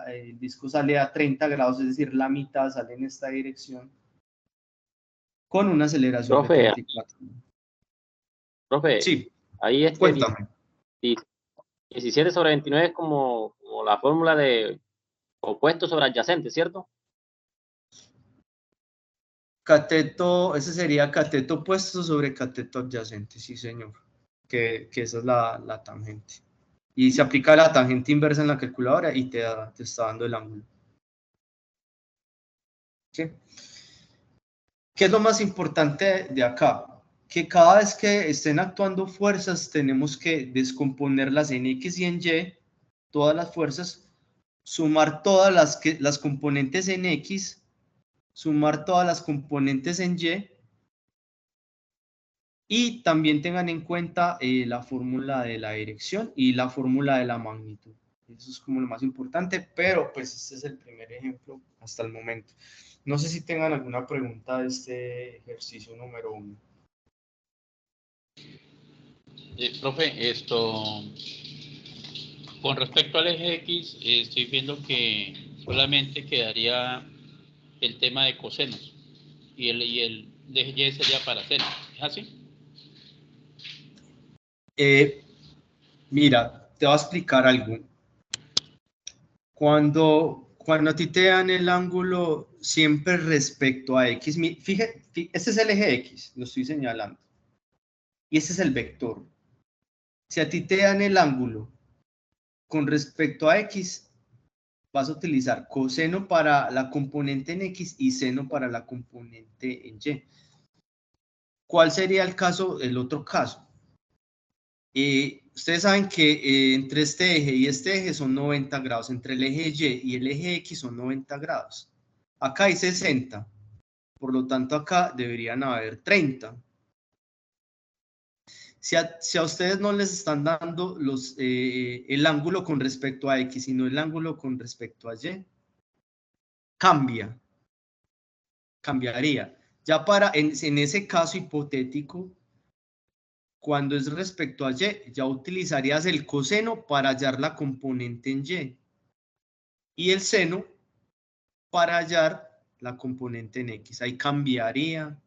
el disco sale a 30 grados, es decir, la mitad sale en esta dirección, con una aceleración de 34. Profe, Sí, ahí cuéntame. 17 sobre 29 es como la fórmula de opuesto sobre adyacente, ¿cierto? Cateto, ese sería cateto opuesto sobre cateto adyacente, sí señor, que esa es la tangente. Y se aplica la tangente inversa en la calculadora y te está dando el ángulo. ¿Sí? ¿Qué es lo más importante de acá? Que cada vez que estén actuando fuerzas tenemos que descomponerlas en X y en Y, todas las fuerzas, sumar todas las componentes en X, sumar todas las componentes en y también tengan en cuenta la fórmula de la dirección y la fórmula de la magnitud. Eso es como lo más importante, pero pues este es el primer ejemplo hasta el momento. No sé si tengan alguna pregunta de este ejercicio número 1. Profe, con respecto al eje X, estoy viendo que solamente quedaría el tema de cosenos y el eje Y sería para seno. ¿Es así? Mira, te voy a explicar algo. Cuando a ti te dan el ángulo siempre respecto a X, fíjate, este es el eje X, lo estoy señalando. Y este es el vector. Si a ti te dan el ángulo con respecto a X, vas a utilizar coseno para la componente en X y seno para la componente en Y. ¿Cuál sería el otro caso? Ustedes saben que entre este eje y este eje son 90 grados, entre el eje Y y el eje X son 90 grados. Acá hay 60, por lo tanto acá deberían haber 30. Si a ustedes no les están dando el ángulo con respecto a X, sino el ángulo con respecto a Y, cambiaría. Ya en ese caso hipotético, cuando es respecto a Y, ya utilizarías el coseno para hallar la componente en Y y el seno para hallar la componente en X. Ahí cambiaría,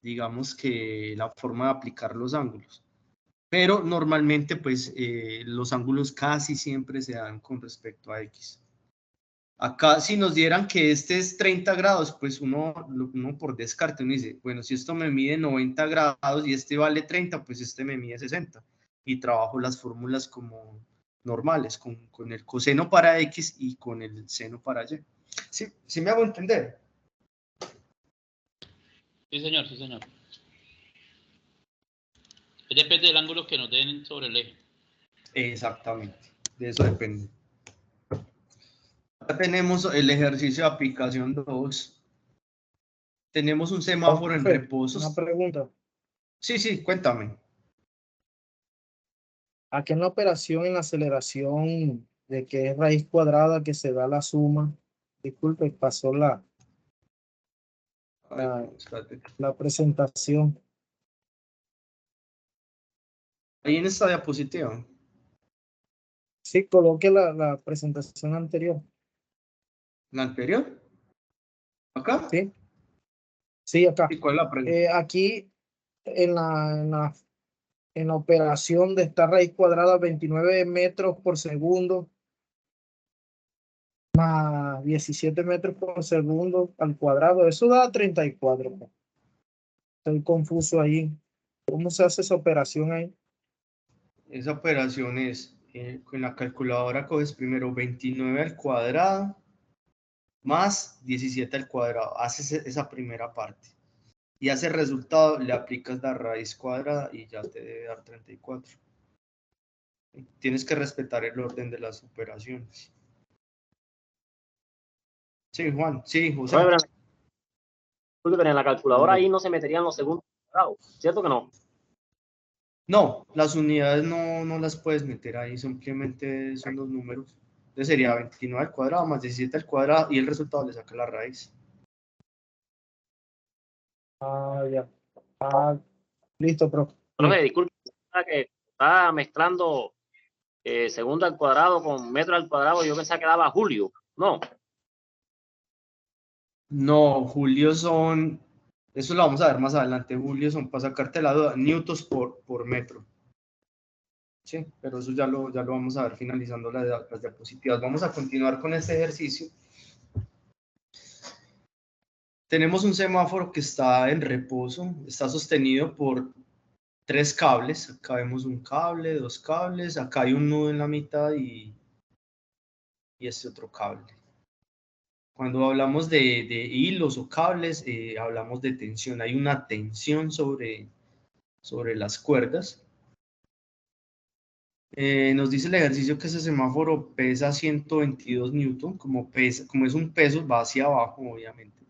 digamos que la forma de aplicar los ángulos. Pero normalmente, pues, los ángulos casi siempre se dan con respecto a X. Acá, si nos dieran que este es 30 grados, pues uno por descarte, uno dice, bueno, si esto me mide 90 grados y este vale 30, pues este me mide 60. Y trabajo las fórmulas como normales, con el coseno para X y con el seno para Y. ¿Sí me hago entender? Sí, señor, sí, señor. Depende del ángulo que nos den sobre el eje. Exactamente, de eso depende. Acá tenemos el ejercicio de aplicación 2. Tenemos un semáforo en reposo. Una pregunta. Sí, cuéntame. Aquí en la operación, en la aceleración de que es raíz cuadrada que se da la suma, disculpe, pasó la presentación. Ahí en esta diapositiva. Sí, coloque la presentación anterior. ¿La anterior? ¿Acá? Sí. Sí, acá. ¿Y cuál es la pregunta? Aquí en la operación de esta raíz cuadrada 29 metros por segundo más 17 metros por segundo al cuadrado. Eso da 34. Estoy confuso ahí. ¿Cómo se hace esa operación ahí? Esa operación es, con la calculadora coges primero 29 al cuadrado más 17 al cuadrado. Haces esa primera parte. Y a ese resultado le aplicas la raíz cuadrada y ya te debe dar 34. Tienes que respetar el orden de las operaciones. Sí, Juan. Sí, José. Pero en la calculadora ahí no se meterían los segundos cuadrados, ¿cierto que no? No, las unidades no las puedes meter ahí, simplemente son los números. Entonces sería 29 al cuadrado más 17 al cuadrado y el resultado le saca la raíz. Ah, ya. Ah, listo, profe. Profe, disculpe, que está mezclando segundo al cuadrado con metro al cuadrado. Yo pensaba que daba Julio. No. No, Julio son, eso lo vamos a ver más adelante, Julio son, para sacarte la duda, newtons por metro. Sí, pero eso ya lo vamos a ver finalizando las diapositivas. Vamos a continuar con este ejercicio. Tenemos un semáforo que está en reposo, está sostenido por 3 cables. Acá vemos un cable, 2 cables, acá hay un nudo en la mitad y este otro cable. Cuando hablamos de hilos o cables, hablamos de tensión. Hay una tensión sobre las cuerdas. Nos dice el ejercicio que ese semáforo pesa 122 newton, como es un peso, va hacia abajo, obviamente.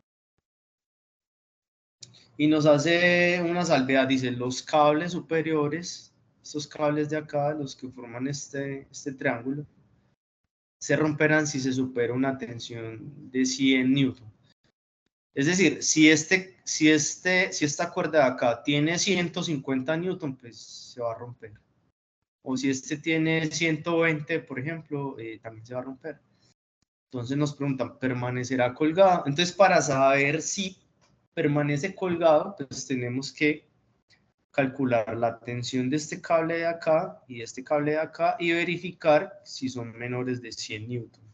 Y nos hace una salvedad, dice, los cables superiores, estos cables de acá, los que forman este triángulo, se romperán si se supera una tensión de 100 newton. Es decir, si esta cuerda de acá tiene 150 newton, pues se va a romper. O si este tiene 120, por ejemplo, también se va a romper. Entonces nos preguntan, ¿permanecerá colgado? Entonces, para saber si permanece colgado, pues tenemos que calcular la tensión de este cable de acá y este cable de acá y verificar si son menores de 100 newton.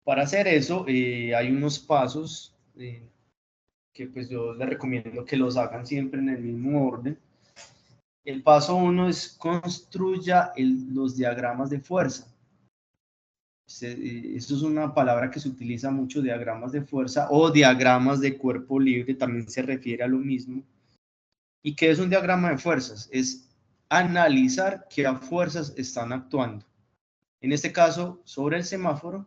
Para hacer eso hay unos pasos que pues yo les recomiendo que los hagan siempre en el mismo orden. El paso 1 es construya los diagramas de fuerza. Esto es una palabra que se utiliza mucho, diagramas de fuerza o diagramas de cuerpo libre, también se refiere a lo mismo. ¿Y qué es un diagrama de fuerzas? Es analizar qué fuerzas están actuando. En este caso, sobre el semáforo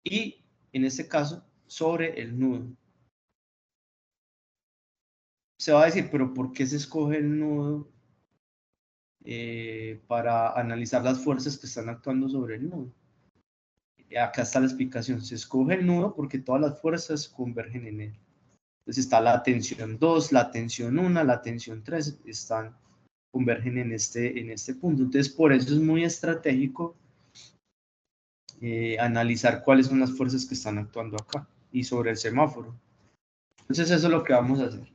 y en este caso, sobre el nudo. Se va a decir, pero ¿por qué se escoge el nudo para analizar las fuerzas que están actuando sobre el nudo? Acá está la explicación. Se escoge el nudo porque todas las fuerzas convergen en él. Entonces está la tensión 2, la tensión 1, la tensión 3, convergen en este punto. Entonces por eso es muy estratégico analizar cuáles son las fuerzas que están actuando acá y sobre el semáforo. Entonces eso es lo que vamos a hacer.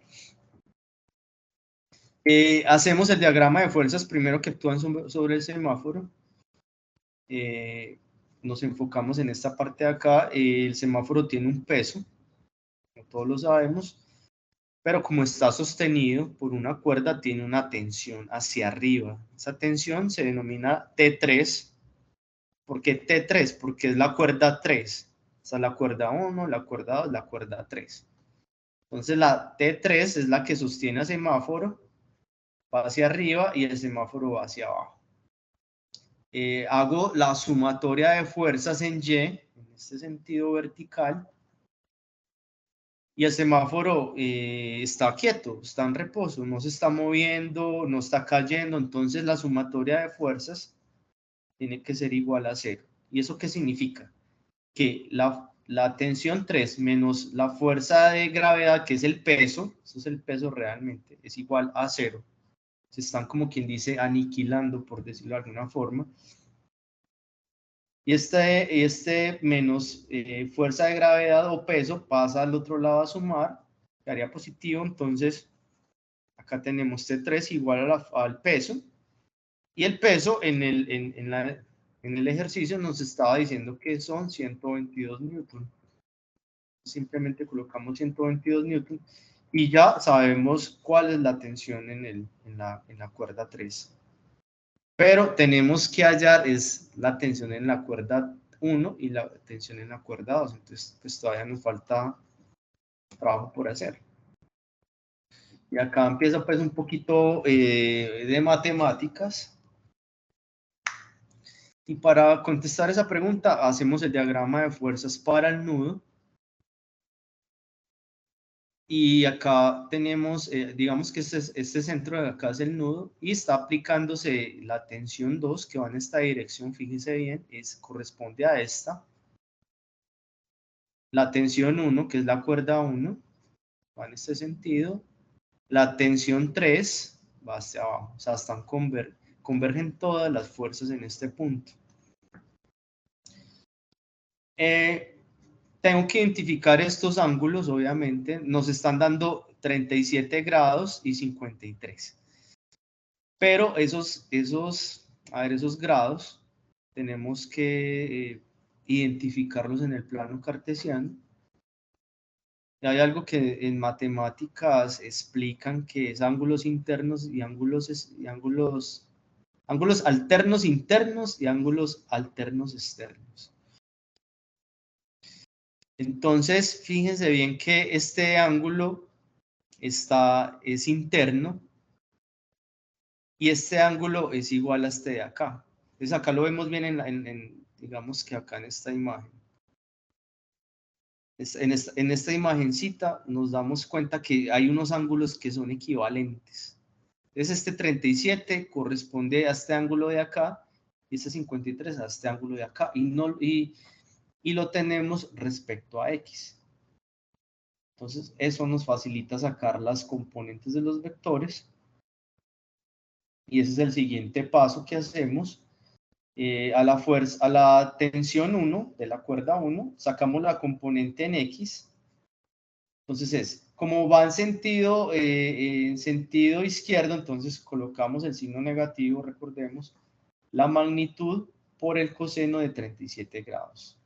Hacemos el diagrama de fuerzas primero que actúan sobre el semáforo. Nos enfocamos en esta parte de acá. El semáforo tiene un peso, como todos lo sabemos, pero como está sostenido por una cuerda, tiene una tensión hacia arriba. Esa tensión se denomina T3. ¿Por qué T3? Porque es la cuerda 3. Esa es la cuerda 1, la cuerda 2, la cuerda 3. Entonces la T3 es la que sostiene el semáforo, va hacia arriba y el semáforo va hacia abajo. Hago la sumatoria de fuerzas en Y, en este sentido vertical, y el semáforo está quieto, está en reposo, no se está moviendo, no está cayendo, entonces la sumatoria de fuerzas tiene que ser igual a 0. ¿Y eso qué significa? Que la tensión 3 menos la fuerza de gravedad, que es el peso, eso es el peso realmente, es igual a 0. Se están, como quien dice, aniquilando, por decirlo de alguna forma. Y este menos fuerza de gravedad o peso pasa al otro lado a sumar, quedaría positivo. Entonces acá tenemos T3 igual al peso, y el peso en el ejercicio nos estaba diciendo que son 122 newton. Simplemente colocamos 122 newton y ya sabemos cuál es la tensión en la cuerda 3. Pero tenemos que hallar es la tensión en la cuerda 1 y la tensión en la cuerda 2. Entonces, pues todavía nos falta trabajo por hacer. Y acá empieza pues un poquito de matemáticas. Y para contestar esa pregunta, hacemos el diagrama de fuerzas para el nudo. Y acá tenemos, digamos que este centro de acá es el nudo y está aplicándose la tensión 2 que va en esta dirección, fíjense bien, corresponde a esta. La tensión 1, que es la cuerda 1, va en este sentido. La tensión 3 va hacia abajo, o sea, convergen todas las fuerzas en este punto. Tengo que identificar estos ángulos, obviamente. Nos están dando 37 grados y 53. Pero esos grados tenemos que identificarlos en el plano cartesiano. Y hay algo que en matemáticas explican que es ángulos internos y ángulos alternos internos y ángulos alternos externos. Entonces, fíjense bien que este ángulo es interno y este ángulo es igual a este de acá. Entonces acá lo vemos bien digamos que acá en esta imagen. En esta imagencita nos damos cuenta que hay unos ángulos que son equivalentes. Entonces este 37 corresponde a este ángulo de acá y este 53 a este ángulo de acá y lo tenemos respecto a X. Entonces eso nos facilita sacar las componentes de los vectores y ese es el siguiente paso que hacemos. A la tensión 1 de la cuerda 1 sacamos la componente en X. Entonces es como va en sentido izquierdo, entonces colocamos el signo negativo, recordemos, la magnitud por el coseno de 37 grados.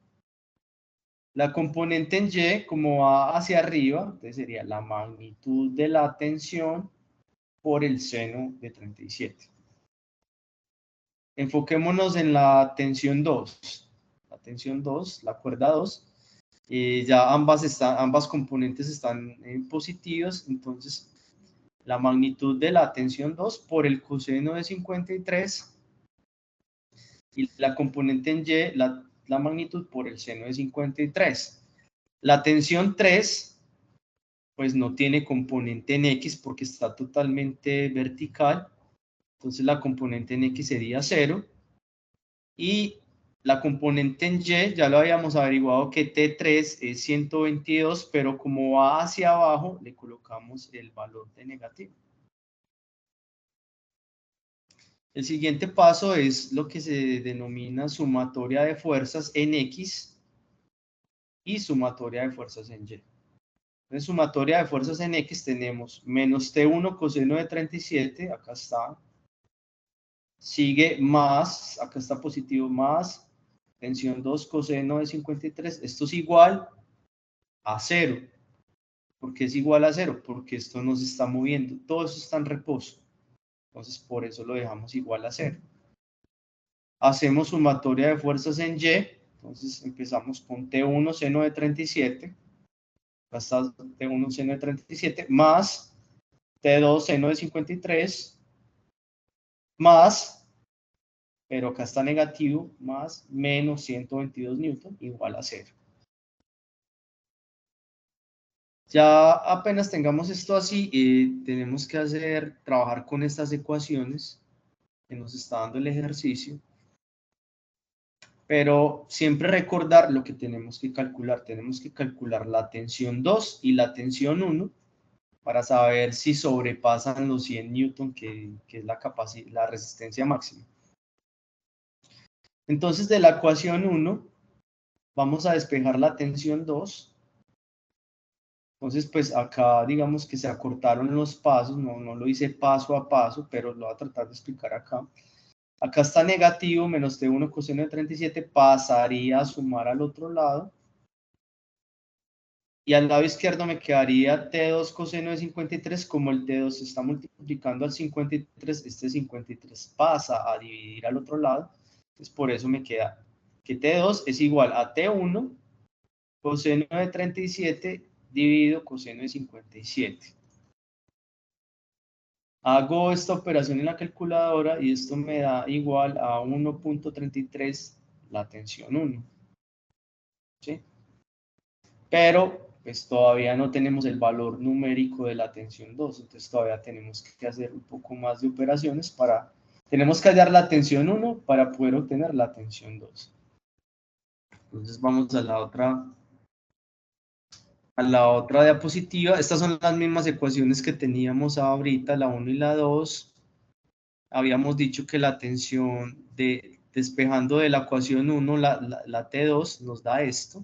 La componente en Y, como va hacia arriba, entonces sería la magnitud de la tensión por el seno de 37. Enfoquémonos en la tensión 2. La tensión 2, la cuerda 2, ya ambas componentes están positivas, entonces la magnitud de la tensión 2 por el coseno de 53 y la componente en Y, la magnitud por el seno de 53. La tensión 3, pues no tiene componente en X porque está totalmente vertical, entonces la componente en X sería 0. Y la componente en Y, ya lo habíamos averiguado que T3 es 122, pero como va hacia abajo, le colocamos el valor de negativo. El siguiente paso es lo que se denomina sumatoria de fuerzas en X y sumatoria de fuerzas en Y. En sumatoria de fuerzas en X tenemos menos T1 coseno de 37, acá está. Sigue más, acá está positivo, más tensión 2 coseno de 53. Esto es igual a 0. ¿Por qué es igual a 0? Porque esto no se está moviendo. Todo eso está en reposo. Entonces, por eso lo dejamos igual a 0. Hacemos sumatoria de fuerzas en Y. Entonces, empezamos con T1 seno de 37. Acá está T1 seno de 37 más T2 seno de 53 más, pero acá está negativo, más menos 122 newton igual a 0. Ya apenas tengamos esto así, tenemos que trabajar con estas ecuaciones que nos está dando el ejercicio. Pero siempre recordar lo que tenemos que calcular. Tenemos que calcular la tensión 2 y la tensión 1 para saber si sobrepasan los 100 newton, que es la resistencia máxima. Entonces, de la ecuación 1, vamos a despejar la tensión 2. Entonces, pues acá digamos que se acortaron los pasos, no lo hice paso a paso, pero lo voy a tratar de explicar acá. Acá está negativo, menos T1 coseno de 37, pasaría a sumar al otro lado. Y al lado izquierdo me quedaría T2 coseno de 53, como el T2 se está multiplicando al 53, este 53 pasa a dividir al otro lado. Entonces por eso me queda que T2 es igual a T1 coseno de 37 dividido coseno de 57. Hago esta operación en la calculadora y esto me da igual a 1.33 la tensión 1. ¿Sí? Pero pues todavía no tenemos el valor numérico de la tensión 2, entonces todavía tenemos que hacer un poco más de operaciones tenemos que hallar la tensión 1 para poder obtener la tensión 2. Entonces vamos a la otra diapositiva. Estas son las mismas ecuaciones que teníamos ahorita, la 1 y la 2. Habíamos dicho que la tensión despejando de la ecuación 1, la T2 nos da esto.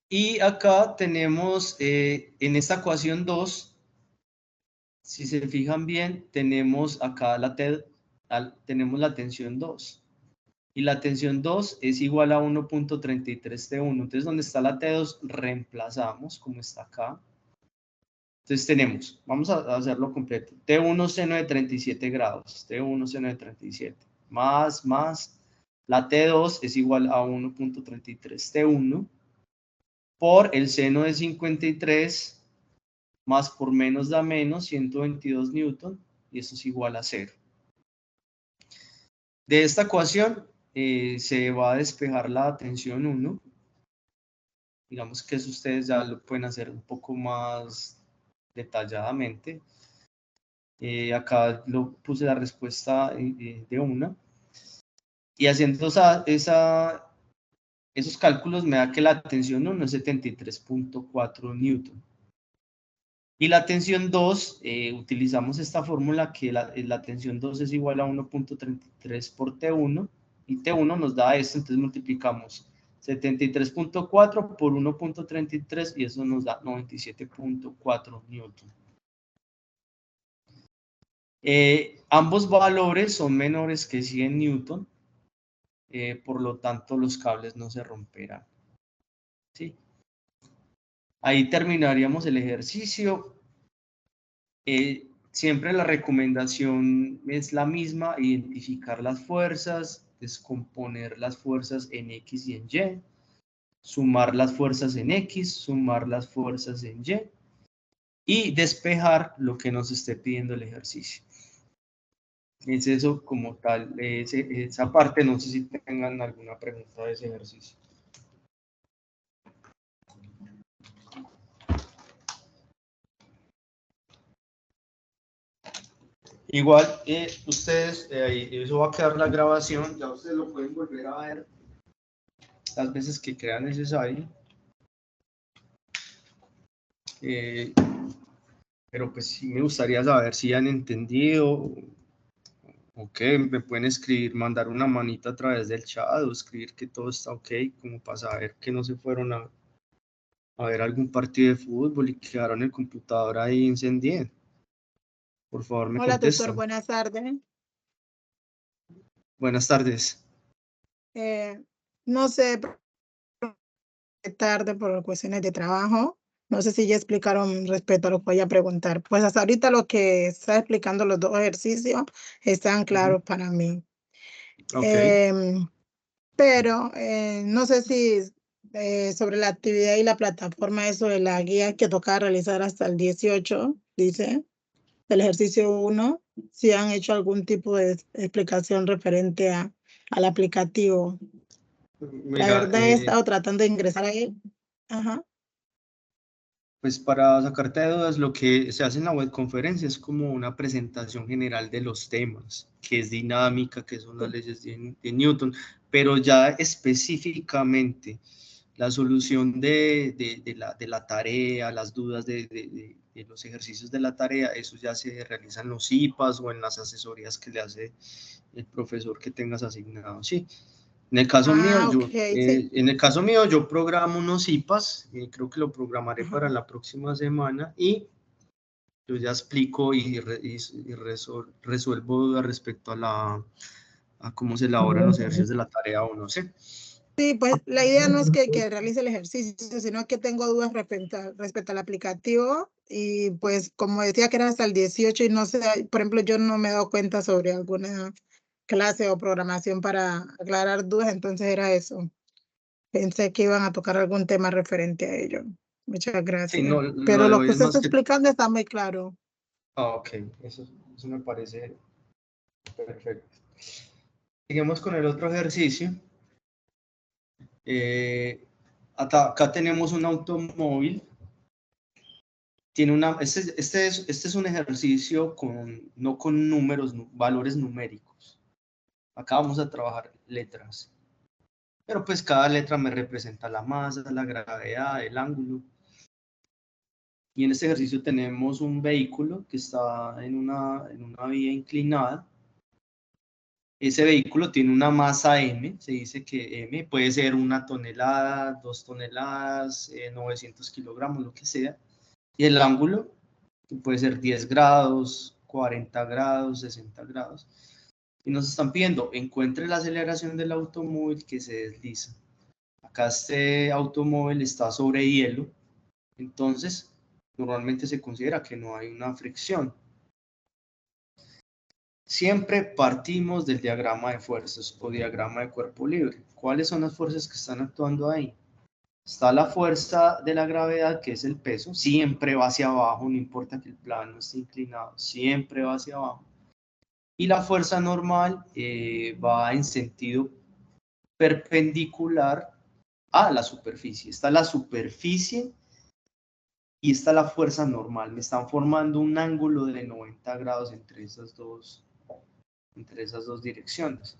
Y acá tenemos, en esta ecuación 2, si se fijan bien, tenemos acá tenemos la tensión 2. Y la tensión 2 es igual a 1.33 T1. Entonces, donde está la T2, reemplazamos, como está acá. Entonces tenemos, vamos a hacerlo completo, T1 seno de 37 grados, T1 seno de 37, más, la T2 es igual a 1.33 T1, por el seno de 53, más por menos da menos, 122 newton, y eso es igual a 0. De esta ecuación se va a despejar la tensión 1. Digamos que eso ustedes ya lo pueden hacer un poco más detalladamente. Acá lo puse la respuesta de una. Y haciendo esos cálculos me da que la tensión 1 es 73.4 newton. Y la tensión 2, utilizamos esta fórmula que la tensión 2 es igual a 1.33 por T1. Y T1 nos da esto, entonces multiplicamos 73.4 por 1.33 y eso nos da 97.4 Newton. Ambos valores son menores que 100 Newton, por lo tanto los cables no se romperán. ¿Sí? Ahí terminaríamos el ejercicio. Siempre la recomendación es la misma: identificar las fuerzas, descomponer las fuerzas en X y en Y, sumar las fuerzas en X, sumar las fuerzas en Y y despejar lo que nos esté pidiendo el ejercicio. Es eso como tal, esa parte. No sé si tengan alguna pregunta de ese ejercicio. Igual, ustedes, eso va a quedar la grabación, ya ustedes lo pueden volver a ver las veces que crean necesario. Pero pues sí me gustaría saber si han entendido. Ok, me pueden escribir, mandar una manita a través del chat o escribir que todo está ok, como para saber que no se fueron a ver algún partido de fútbol y quedaron el computador ahí encendido. Por favor, me Hola, contestan. doctor, buenas tardes. Buenas tardes. No sé, tarde por cuestiones de trabajo. No sé si ya explicaron respecto a lo que voy a preguntar. Pues hasta ahorita lo que está explicando los dos ejercicios están claros para mí. Ok. Pero no sé si sobre la actividad y la plataforma, eso de la guía que toca realizar hasta el 18, dice, del ejercicio 1, si han hecho algún tipo de explicación referente al aplicativo. Mira, La verdad he estado tratando de ingresar ahí. Ajá. Pues para sacarte de dudas, lo que se hace en la webconferencia es como una presentación general de los temas, que es dinámica, que son las leyes de Newton, pero ya específicamente la solución de la tarea, las dudas de los ejercicios de la tarea, eso ya se realiza en los IPAs o en las asesorías que le hace el profesor que tengas asignado, ¿sí? En el caso mío, Sí. en el caso mío, yo programo unos IPAs, creo que lo programaré Ajá. para la próxima semana, y yo ya explico y resuelvo dudas respecto a cómo se elaboran los ejercicios de la tarea o no sé. Sí, pues la idea no es que realice el ejercicio, sino que tengo dudas respecto al aplicativo y pues como decía que era hasta el 18 y no sé, por ejemplo, yo no me he dado cuenta sobre alguna clase o programación para aclarar dudas, entonces era eso. Pensé que iban a tocar algún tema referente a ello. Muchas gracias. Sí, no, Pero de lo hoy que es usted más está que... explicando está muy claro. Ok, eso me parece perfecto. Seguimos con el otro ejercicio. Acá tenemos un automóvil. Tiene este es un ejercicio no con números, valores numéricos. Acá vamos a trabajar letras. Pero pues cada letra me representa la masa, la gravedad, el ángulo. Y en este ejercicio tenemos un vehículo que está en una vía inclinada. Ese vehículo tiene una masa M, se dice que M puede ser 1 tonelada, 2 toneladas, 900 kilogramos, lo que sea. Y el ángulo puede ser 10 grados, 40 grados, 60 grados. Y nos están pidiendo, encuentre la aceleración del automóvil que se desliza. Acá este automóvil está sobre hielo, entonces normalmente se considera que no hay una fricción. Siempre partimos del diagrama de fuerzas o diagrama de cuerpo libre. ¿Cuáles son las fuerzas que están actuando ahí? Está la fuerza de la gravedad, que es el peso, siempre va hacia abajo, no importa que el plano esté inclinado, siempre va hacia abajo. Y la fuerza normal va en sentido perpendicular a la superficie. Está la superficie y está la fuerza normal. Me están formando un ángulo de 90 grados entre esas dos direcciones.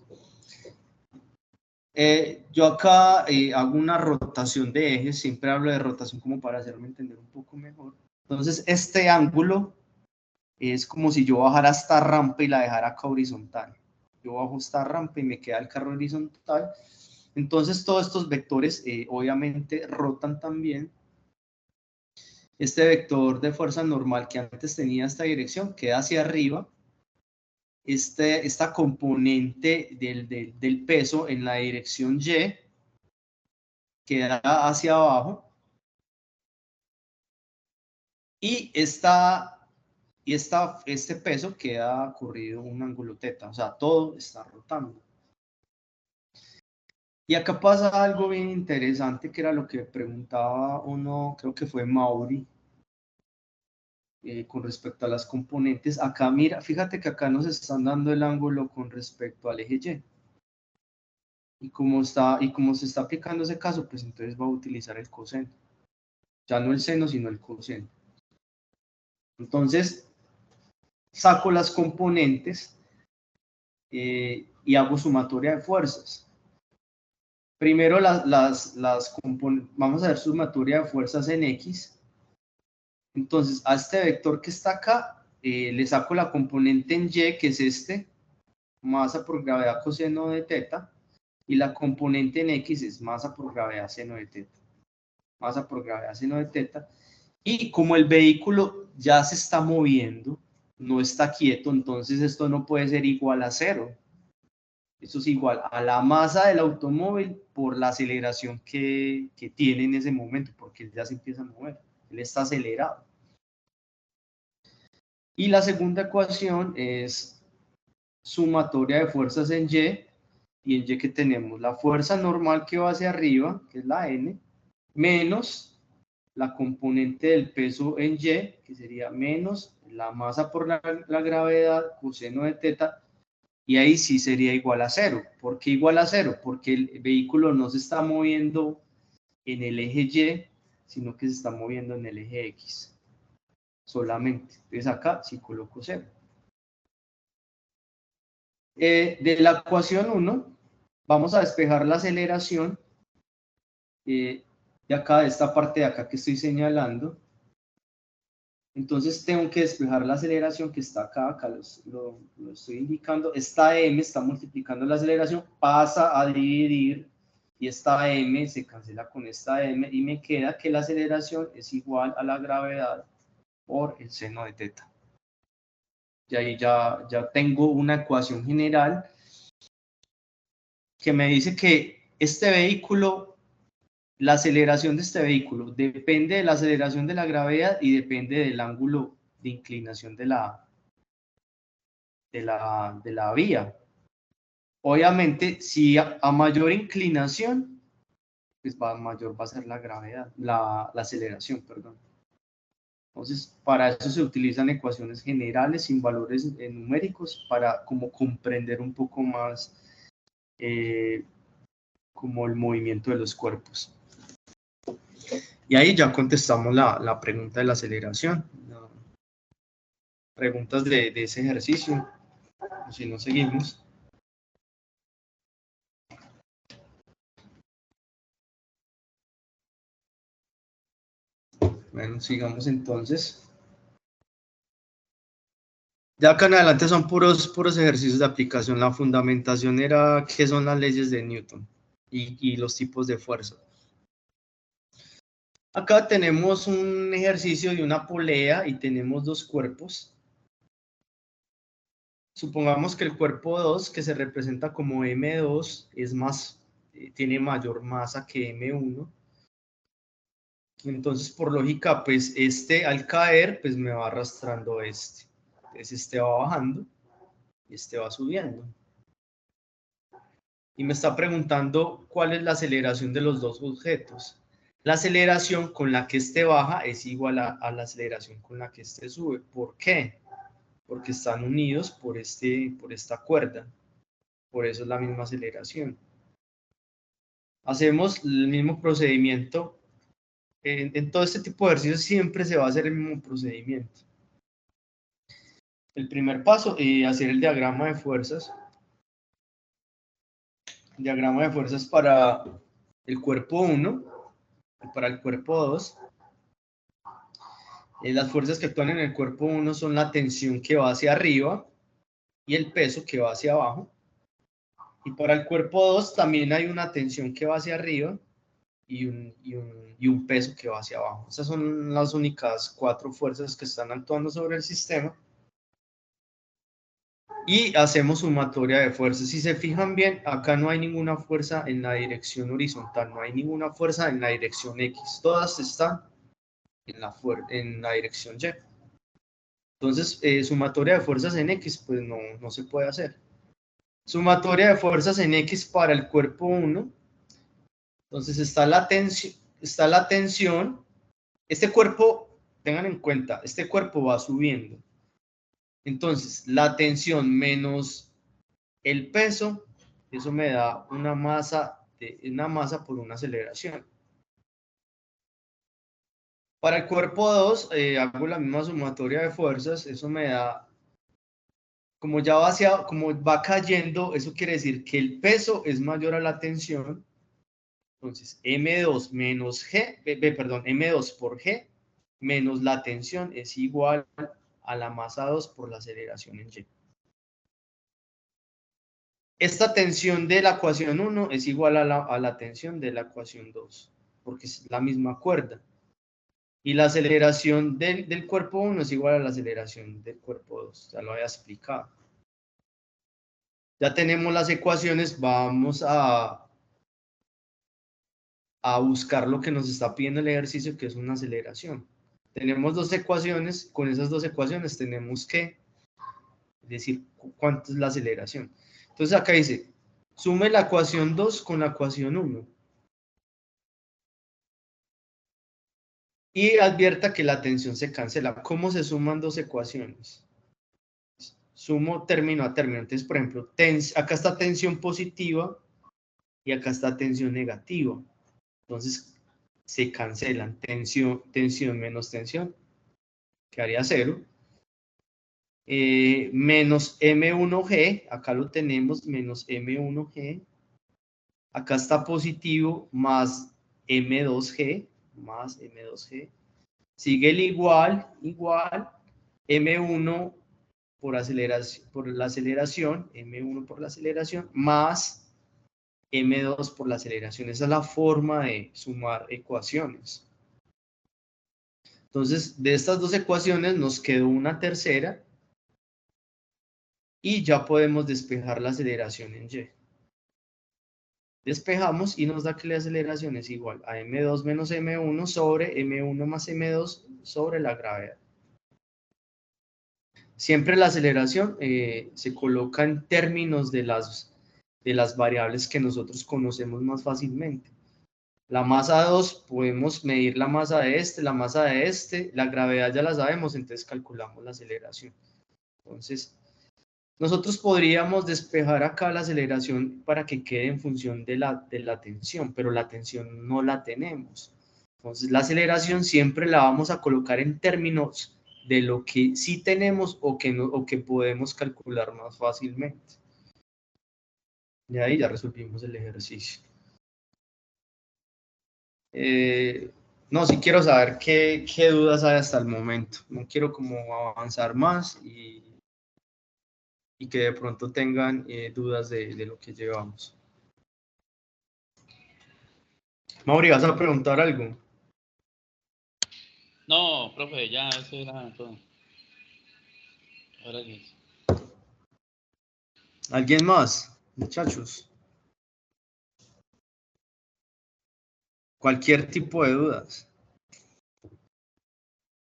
Yo acá hago una rotación de ejes, siempre hablo de rotación como para hacerme entender un poco mejor. Entonces, este ángulo es como si yo bajara esta rampa y la dejara acá horizontal. Yo bajo esta rampa y me queda el carro horizontal. Entonces todos estos vectores obviamente rotan también. Este vector de fuerza normal que antes tenía esta dirección queda hacia arriba. Esta componente del peso en la dirección Y queda hacia abajo. Y este peso queda corrido un ángulo teta. O sea, todo está rotando. Y acá pasa algo bien interesante, que era lo que preguntaba uno, creo que fue Mauri, con respecto a las componentes. Acá, mira, fíjate que acá nos están dando el ángulo con respecto al eje Y. Y como se está aplicando ese caso, pues entonces va a utilizar el coseno. Ya no el seno, sino el coseno. Entonces, saco las componentes y hago sumatoria de fuerzas. Primero vamos a ver sumatoria de fuerzas en X. Entonces, a este vector que está acá, le saco la componente en Y, que es masa por gravedad coseno de teta, y la componente en X es masa por gravedad seno de teta. Masa por gravedad seno de teta. Y como el vehículo ya se está moviendo, no está quieto, entonces esto no puede ser igual a 0. Esto es igual a la masa del automóvil por la aceleración que tiene en ese momento, porque él ya se empieza a mover, él está acelerado. Y la segunda ecuación es sumatoria de fuerzas en Y, y en Y que tenemos la fuerza normal que va hacia arriba, que es la N, menos la componente del peso en Y, que sería menos la masa por la gravedad coseno de teta. Y ahí sí sería igual a 0. ¿Por qué igual a 0? Porque el vehículo no se está moviendo en el eje Y, sino que se está moviendo en el eje X. Solamente. Entonces acá sí coloco 0. De la ecuación 1, vamos a despejar la aceleración de acá, de esta parte de acá que estoy señalando. Entonces tengo que despejar la aceleración que está acá, lo estoy indicando. Esta m está multiplicando la aceleración, pasa a dividir, y esta m se cancela con esta m, y me queda que la aceleración es igual a la gravedad por el seno de teta. Y ahí ya tengo una ecuación general que me dice que este vehículo, la aceleración de este vehículo depende de la aceleración de la gravedad y depende del ángulo de inclinación de la vía. Obviamente, si a mayor inclinación, pues mayor va a ser la gravedad, la aceleración, perdón. Entonces, para eso se utilizan ecuaciones generales sin valores numéricos para como comprender un poco más como el movimiento de los cuerpos. Y ahí ya contestamos la pregunta de la aceleración. Preguntas de ese ejercicio. Si no, seguimos. Bueno, sigamos entonces. De acá en adelante son puros ejercicios de aplicación. La fundamentación era qué son las leyes de Newton y los tipos de fuerza. Acá tenemos un ejercicio de una polea y tenemos dos cuerpos. Supongamos que el cuerpo 2, que se representa como M2, tiene mayor masa que M1. Entonces, por lógica, pues al caer, pues me va arrastrando Entonces, va bajando y va subiendo. Y me está preguntando cuál es la aceleración de los dos objetos. La aceleración con la que baja es igual a la aceleración con la que sube. ¿Por qué? Porque están unidos por esta cuerda. Por eso es la misma aceleración. Hacemos el mismo procedimiento. En todo este tipo de ejercicios siempre se va a hacer el mismo procedimiento. El primer paso, hacer el diagrama de fuerzas. Diagrama de fuerzas para el cuerpo 1 y para el cuerpo 2. Las fuerzas que actúan en el cuerpo 1 son la tensión que va hacia arriba y el peso que va hacia abajo. Y para el cuerpo 2 también hay una tensión que va hacia arriba y un peso que va hacia abajo. Esas son las únicas 4 fuerzas que están actuando sobre el sistema. Y hacemos sumatoria de fuerzas. Si se fijan bien, acá no hay ninguna fuerza en la dirección horizontal, no hay ninguna fuerza en la dirección X. Todas están en la dirección Y. Entonces, sumatoria de fuerzas en X, pues no se puede hacer. Sumatoria de fuerzas en X para el cuerpo 1. Entonces está la tensión. Este cuerpo, tengan en cuenta, este cuerpo va subiendo. Entonces, la tensión menos el peso, eso me da una masa por una aceleración. Para el cuerpo 2, hago la misma sumatoria de fuerzas, eso me da, como va cayendo, eso quiere decir que el peso es mayor a la tensión. Entonces, M2 menos G, M2 por G menos la tensión es igual a la masa 2 por la aceleración en Y. Esta tensión de la ecuación 1 es igual a la tensión de la ecuación 2, porque es la misma cuerda. Y la aceleración del cuerpo 1 es igual a la aceleración del cuerpo 2, ya lo había explicado. Ya tenemos las ecuaciones, vamos a buscar lo que nos está pidiendo el ejercicio, que es una aceleración. Tenemos 2 ecuaciones, con esas 2 ecuaciones tenemos que decir cuánto es la aceleración. Entonces acá dice, sume la ecuación 2 con la ecuación 1. Y advierta que la tensión se cancela. ¿Cómo se suman 2 ecuaciones? Sumo término a término. Entonces, por ejemplo, acá está tensión positiva y acá está tensión negativa. Entonces, se cancelan. Tensión menos tensión, quedaría 0. Menos M1G, acá lo tenemos, menos M1G. Acá está positivo, más M2G, Sigue el igual, M1 por la aceleración, M1 por la aceleración, más M2 por la aceleración. Esa es la forma de sumar ecuaciones. Entonces, de estas 2 ecuaciones nos quedó una tercera y ya podemos despejar la aceleración en Y. Despejamos y nos da que la aceleración es igual a M2 menos M1 sobre M1 más M2 sobre la gravedad. Siempre la aceleración se coloca en términos de las variables que nosotros conocemos más fácilmente. La masa 2, podemos medir la masa de la masa de la gravedad ya la sabemos, entonces calculamos la aceleración. Entonces, nosotros podríamos despejar acá la aceleración para que quede en función de la tensión, pero la tensión no la tenemos. Entonces, la aceleración siempre la vamos a colocar en términos de lo que sí tenemos o que podemos calcular más fácilmente. Y ahí ya resolvimos el ejercicio. No, sí quiero saber qué dudas hay hasta el momento. No quiero como avanzar más y que de pronto tengan dudas de lo que llevamos. Mauri, ¿vas a preguntar algo? No, profe, ya eso era todo. Ahora sí. ¿Alguien más, muchachos? Cualquier tipo de dudas.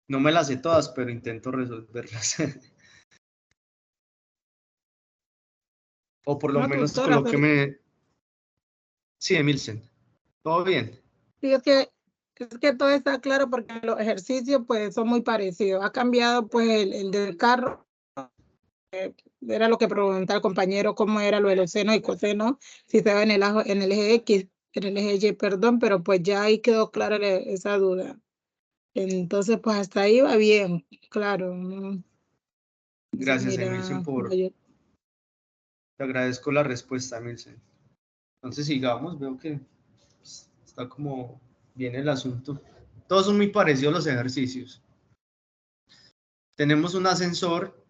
No me las sé todas, pero intento resolverlas. O por lo menos colóqueme. Sí, Emilsen. ¿Todo bien? Sí, es que todo está claro porque los ejercicios pues son muy parecidos. Ha cambiado pues el del carro. Era lo que preguntaba el compañero, cómo era lo de los senos y cosenos, si estaba en el eje X, en el eje Y, perdón, pero pues ya ahí quedó clara esa duda. Entonces, pues hasta ahí va bien, claro. Gracias, Mira, Emilsen, te agradezco la respuesta, Emilsen. Entonces sigamos, veo que está como bien el asunto. Todos son muy parecidos los ejercicios. Tenemos un ascensor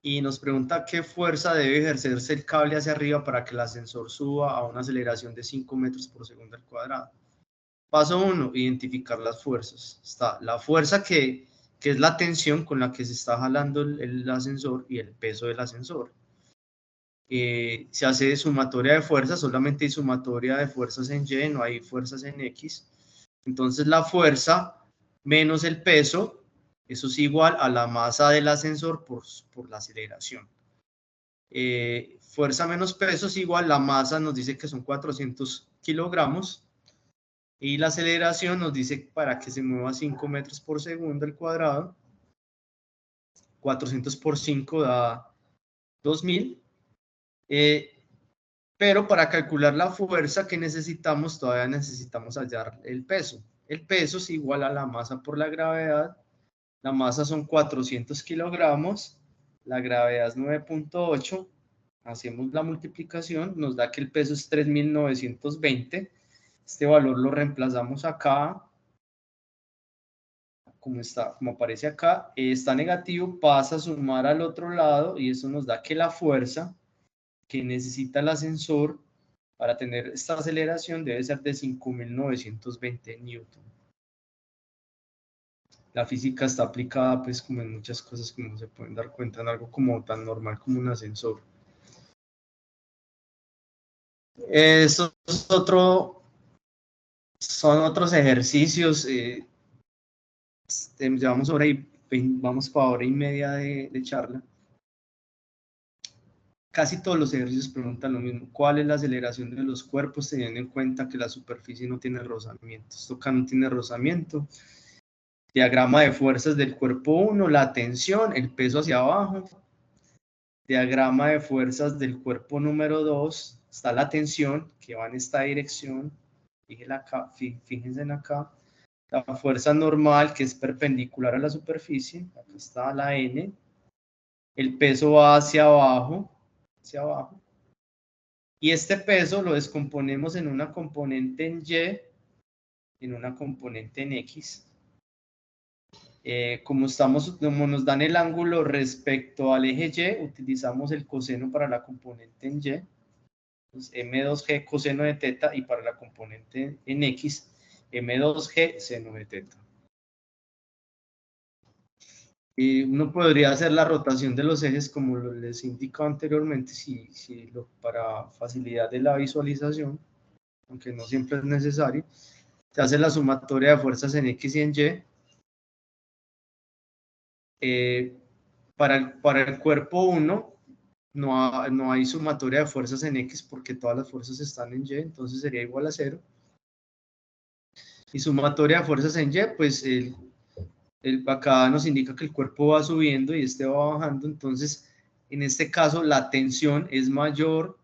y nos pregunta qué fuerza debe ejercerse el cable hacia arriba para que el ascensor suba a una aceleración de 5 metros por segundo al cuadrado. Paso 1, identificar las fuerzas. Está la fuerza que es la tensión con la que se está jalando el ascensor y el peso del ascensor. Se hace sumatoria de fuerzas, solamente hay sumatoria de fuerzas en Y, no hay fuerzas en X. Entonces la fuerza menos el peso, eso es igual a la masa del ascensor por la aceleración. Fuerza menos peso es igual, la masa nos dice que son 400 kilogramos y la aceleración nos dice para que se mueva 5 metros por segundo al cuadrado. 400 por 5 da 2000. Pero para calcular la fuerza que necesitamos, todavía necesitamos hallar el peso. El peso es igual a la masa por la gravedad. La masa son 400 kilogramos, la gravedad es 9.8. Hacemos la multiplicación, nos da que el peso es 3.920. Este valor lo reemplazamos acá, como aparece acá. Está negativo, pasa a sumar al otro lado y eso nos da que la fuerza que necesita el ascensor para tener esta aceleración debe ser de 5.920 newton. La física está aplicada pues como en muchas cosas, como se pueden dar cuenta, en algo como tan normal como un ascensor. Estos son otros ejercicios. Llevamos vamos para hora y media de charla. Casi todos los ejercicios preguntan lo mismo. ¿Cuál es la aceleración de los cuerpos teniendo en cuenta que la superficie no tiene rozamiento? Esto acá no tiene rozamiento. Diagrama de fuerzas del cuerpo 1, la tensión, el peso hacia abajo. Diagrama de fuerzas del cuerpo número 2, está la tensión que va en esta dirección. Fíjense en acá. La fuerza normal que es perpendicular a la superficie, acá está la N. El peso va hacia abajo. Y este peso lo descomponemos en una componente en Y, en una componente en X. Como nos dan el ángulo respecto al eje Y, utilizamos el coseno para la componente en Y. Entonces, M2G coseno de teta, y para la componente en X, M2G seno de teta. Y uno podría hacer la rotación de los ejes como les indicaba anteriormente, para facilidad de la visualización, aunque no siempre es necesario. Se hace la sumatoria de fuerzas en X y en Y. Para el cuerpo 1 no hay sumatoria de fuerzas en X porque todas las fuerzas están en Y, entonces sería igual a 0. Y sumatoria de fuerzas en Y, pues acá nos indica que el cuerpo va subiendo y este va bajando, entonces en este caso la tensión es mayor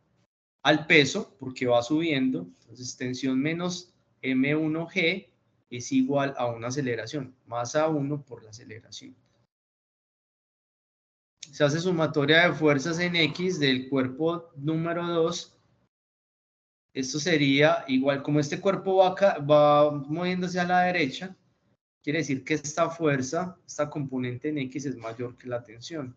al peso porque va subiendo, entonces tensión menos M1G es igual a una aceleración, masa 1 por la aceleración. Se hace sumatoria de fuerzas en X del cuerpo número 2. Esto sería igual, como este cuerpo va moviéndose a la derecha, quiere decir que esta fuerza, esta componente en X es mayor que la tensión.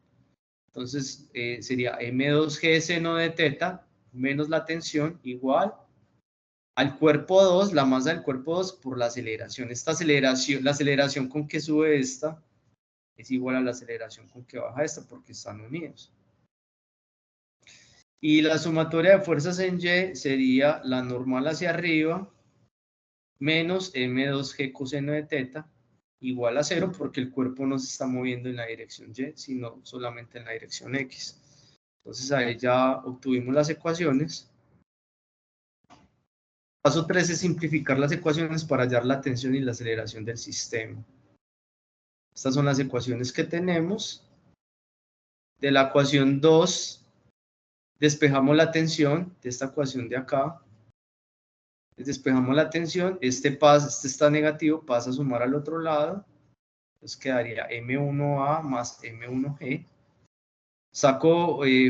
Entonces sería M2G seno de teta menos la tensión igual al cuerpo 2, la masa del cuerpo 2 por la aceleración. La aceleración con que sube esta es igual a la aceleración con que baja esta porque están unidos. Y la sumatoria de fuerzas en Y sería la normal hacia arriba menos M2G coseno de teta igual a 0 porque el cuerpo no se está moviendo en la dirección Y, sino solamente en la dirección X. Entonces ahí ya obtuvimos las ecuaciones. Paso 3 es simplificar las ecuaciones para hallar la tensión y la aceleración del sistema. Estas son las ecuaciones que tenemos. De la ecuación 2, despejamos la tensión de esta ecuación de acá. Despejamos la tensión, este está negativo, pasa a sumar al otro lado. Entonces quedaría M1A más M1G.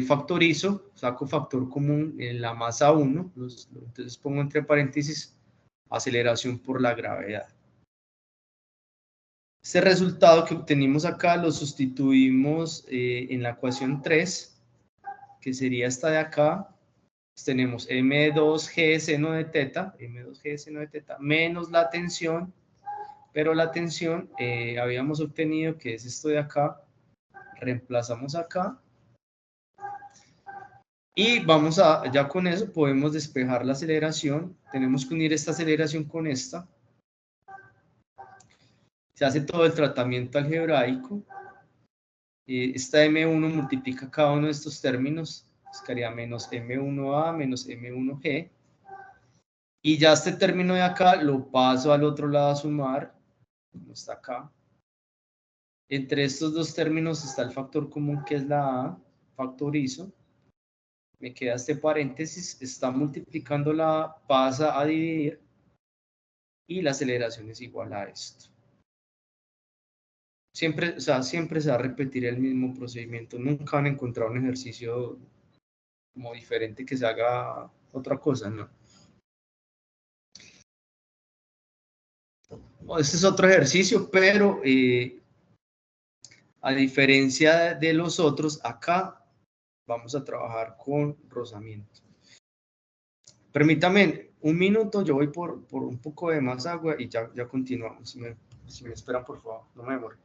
Factorizo, saco factor común en la masa 1. Entonces pongo entre paréntesis aceleración por la gravedad. Este resultado que obtenimos acá lo sustituimos en la ecuación 3, que sería esta de acá. Tenemos M2G seno de teta, M2G seno de teta, menos la tensión, pero la tensión habíamos obtenido que es esto de acá, reemplazamos acá, y vamos a, ya con eso podemos despejar la aceleración. Tenemos que unir esta aceleración con esta. Se hace todo el tratamiento algebraico. Esta M1 multiplica cada uno de estos términos, quedaría menos M1A menos M1G. Y ya este término de acá lo paso al otro lado a sumar, como está acá. Entre estos dos términos está el factor común que es la A, factorizo. Me queda este paréntesis, está multiplicando la A, pasa a dividir. Y la aceleración es igual a esto. Siempre, o sea, siempre se va a repetir el mismo procedimiento. Nunca van a encontrar un ejercicio como diferente que se haga otra cosa, ¿no? Este es otro ejercicio, pero a diferencia de los otros, acá vamos a trabajar con rozamiento. Permítame un minuto, yo voy por un poco de más agua y ya continuamos. Si me esperan, por favor, no me demoro.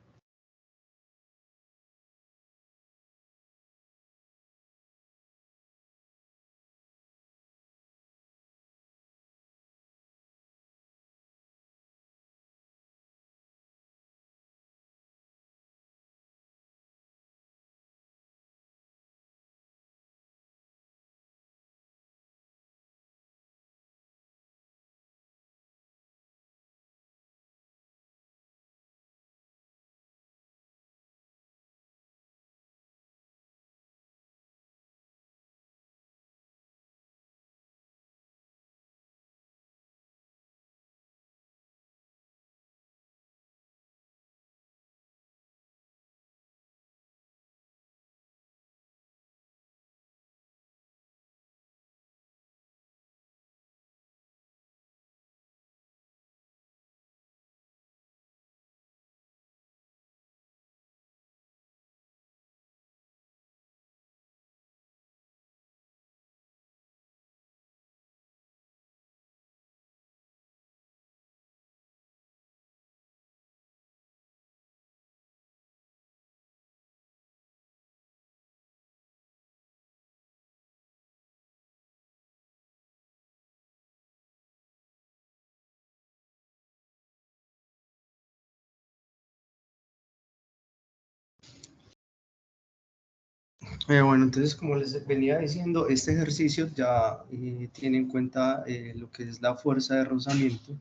Bueno, entonces como les venía diciendo, este ejercicio ya tiene en cuenta lo que es la fuerza de rozamiento.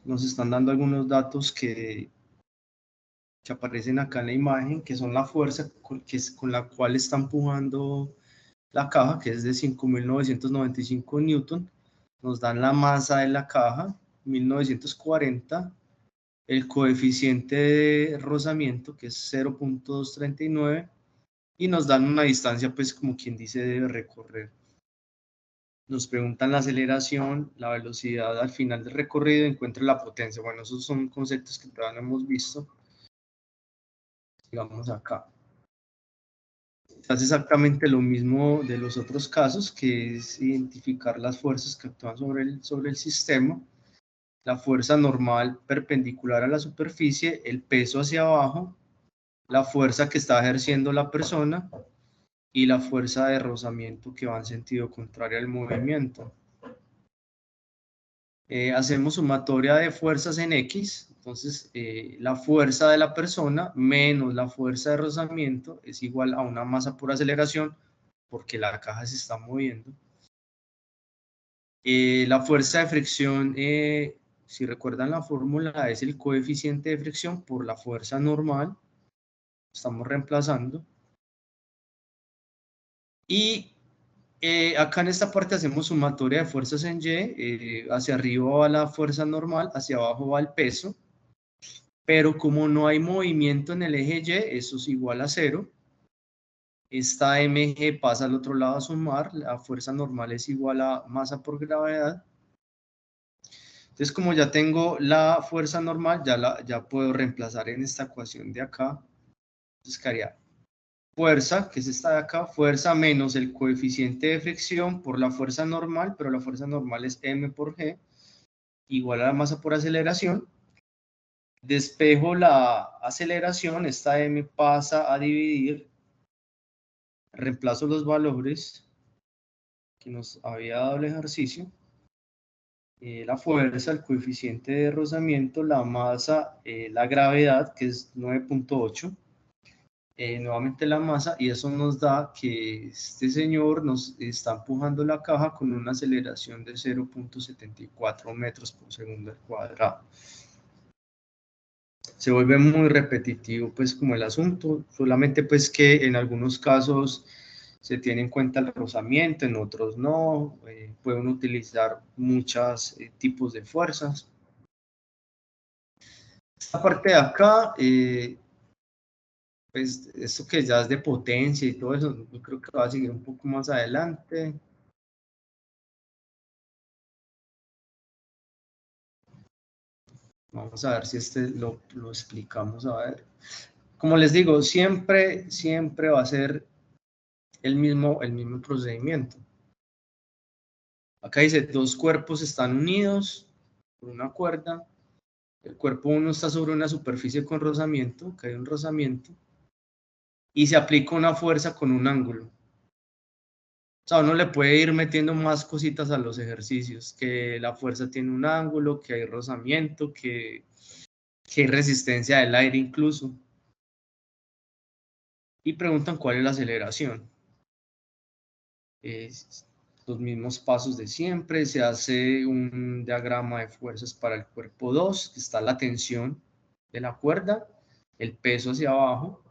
Nos están dando algunos datos que aparecen acá en la imagen, que son la fuerza con la cual está empujando la caja, que es de 5.995 newton. Nos dan la masa de la caja, 1940, el coeficiente de rozamiento, que es 0.239, y nos dan una distancia, pues como quien dice, debe recorrer. Nos preguntan la aceleración, la velocidad al final del recorrido, encuentra la potencia. Bueno, esos son conceptos que todavía no hemos visto. Digamos acá. Se hace exactamente lo mismo de los otros casos, que es identificar las fuerzas que actúan sobre el sistema. La fuerza normal perpendicular a la superficie, el peso hacia abajo, la fuerza que está ejerciendo la persona y la fuerza de rozamiento que va en sentido contrario al movimiento. Hacemos sumatoria de fuerzas en X, entonces la fuerza de la persona menos la fuerza de rozamiento es igual a una masa por aceleración, porque la caja se está moviendo. La fuerza de fricción, si recuerdan la fórmula, es el coeficiente de fricción por la fuerza normal, estamos reemplazando. Y acá en esta parte hacemos sumatoria de fuerzas en Y, hacia arriba va la fuerza normal, hacia abajo va el peso, pero como no hay movimiento en el eje Y, eso es igual a 0. Esta mg pasa al otro lado a sumar, la fuerza normal es igual a masa por gravedad. Entonces, como ya tengo la fuerza normal, ya puedo reemplazar en esta ecuación de acá. Entonces, quedaría fuerza, que es esta de acá, fuerza menos el coeficiente de fricción por la fuerza normal, pero la fuerza normal es m por g, igual a la masa por aceleración. Despejo la aceleración, esta m pasa a dividir, reemplazo los valores que nos había dado el ejercicio, la fuerza, el coeficiente de rozamiento, la masa, la gravedad, que es 9.8, nuevamente la masa, y eso nos da que este señor nos está empujando la caja con una aceleración de 0.74 metros por segundo al cuadrado. Se vuelve muy repetitivo pues como el asunto, solamente pues que en algunos casos se tiene en cuenta el rozamiento, en otros no, pueden utilizar muchos tipos de fuerzas. Esta parte de acá, pues esto que ya es de potencia y todo eso, yo creo que va a seguir un poco más adelante. Vamos a ver si este lo explicamos, a ver. Como les digo, siempre va a ser el mismo procedimiento. Acá dice, dos cuerpos están unidos por una cuerda. El cuerpo 1 está sobre una superficie con rozamiento, que hay un rozamiento, y se aplica una fuerza con un ángulo. O sea, uno le puede ir metiendo más cositas a los ejercicios, que la fuerza tiene un ángulo, que hay rozamiento, que hay resistencia del aire incluso. Y preguntan cuál es la aceleración. Los mismos pasos de siempre, se hace un diagrama de fuerzas para el cuerpo 2, que está la tensión de la cuerda, el peso hacia abajo,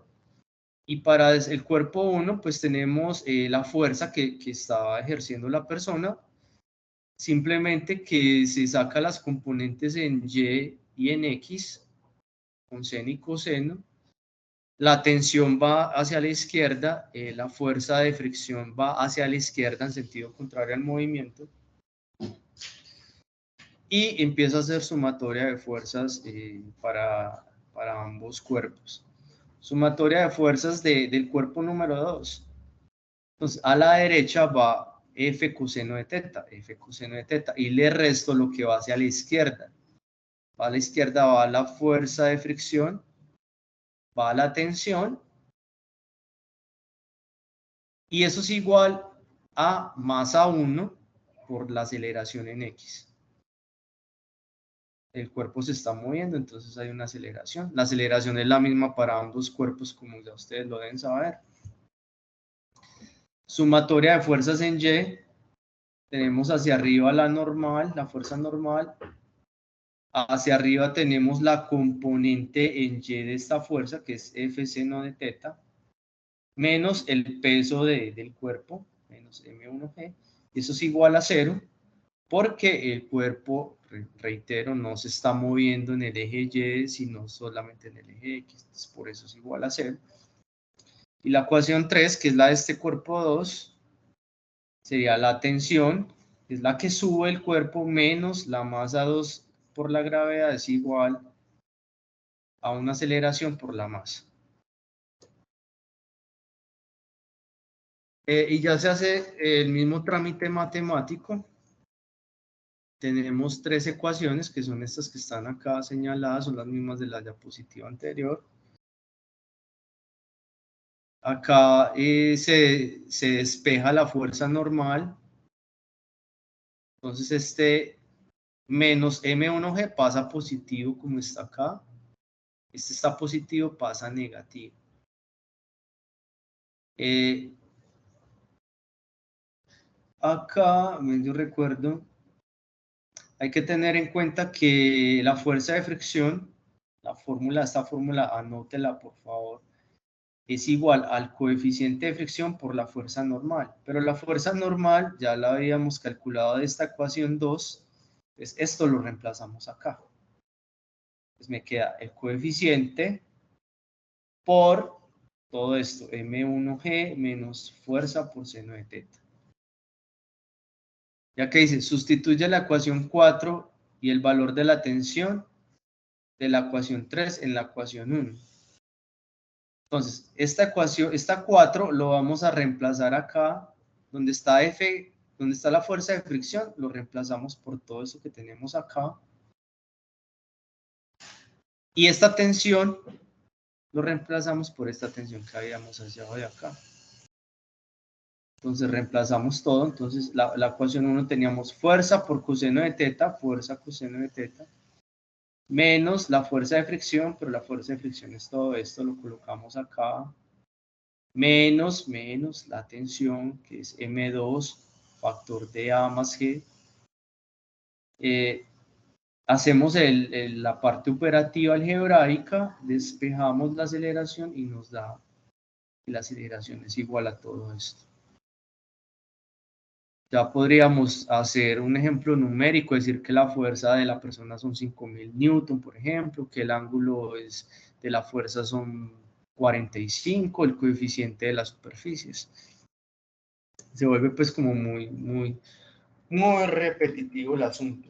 y para el cuerpo 1 pues tenemos la fuerza que está ejerciendo la persona, simplemente que se saca las componentes en Y y en X, con seno y coseno. La tensión va hacia la izquierda, la fuerza de fricción va hacia la izquierda en sentido contrario al movimiento. Y empieza a hacer sumatoria de fuerzas para ambos cuerpos. Sumatoria de fuerzas del cuerpo número 2. Entonces, a la derecha va F coseno de teta, y le resto lo que va hacia la izquierda. A la izquierda va la fuerza de fricción, va la tensión, y eso es igual a masa 1 por la aceleración en X. El cuerpo se está moviendo, entonces hay una aceleración. La aceleración es la misma para ambos cuerpos, como ya ustedes lo deben saber. Sumatoria de fuerzas en Y. Tenemos hacia arriba la normal, la fuerza normal. Hacia arriba tenemos la componente en Y de esta fuerza, que es F seno de teta, menos el peso del cuerpo, menos M1G. Eso es igual a 0, porque el cuerpo, reitero, no se está moviendo en el eje Y, sino solamente en el eje X. Entonces, por eso es igual a 0. Y la ecuación 3, que es la de este cuerpo 2, sería la tensión, que es la que sube el cuerpo, menos la masa 2 por la gravedad, es igual a una aceleración por la masa. Y ya se hace el mismo trámite matemático. Tenemos tres ecuaciones, que son estas que están acá señaladas, son las mismas de la diapositiva anterior. Acá se despeja la fuerza normal. Entonces este menos M1G pasa positivo como está acá. Este está positivo, pasa negativo. Acá, yo recuerdo, hay que tener en cuenta que la fuerza de fricción, esta fórmula, anótela por favor, es igual al coeficiente de fricción por la fuerza normal. Pero la fuerza normal ya la habíamos calculado de esta ecuación 2, pues esto lo reemplazamos acá. Pues me queda el coeficiente por todo esto, M1G menos fuerza por seno de teta. Ya que dice, sustituye la ecuación 4 y el valor de la tensión de la ecuación 3 en la ecuación 1. Entonces, esta ecuación, esta 4 lo vamos a reemplazar acá, donde está F, donde está la fuerza de fricción, lo reemplazamos por todo eso que tenemos acá. Y esta tensión lo reemplazamos por esta tensión que habíamos hacia abajo de acá. Entonces reemplazamos todo. Entonces la ecuación 1 teníamos fuerza por coseno de teta, fuerza coseno de teta, menos la fuerza de fricción, pero la fuerza de fricción es todo esto, lo colocamos acá, menos la tensión, que es M2, factor de A más G. Hacemos la parte operativa algebraica, despejamos la aceleración y nos da que la aceleración es igual a todo esto. Ya podríamos hacer un ejemplo numérico, decir que la fuerza de la persona son 5.000 newton, por ejemplo, que el ángulo de la fuerza son 45, el coeficiente de las superficies. Se vuelve pues como muy repetitivo el asunto.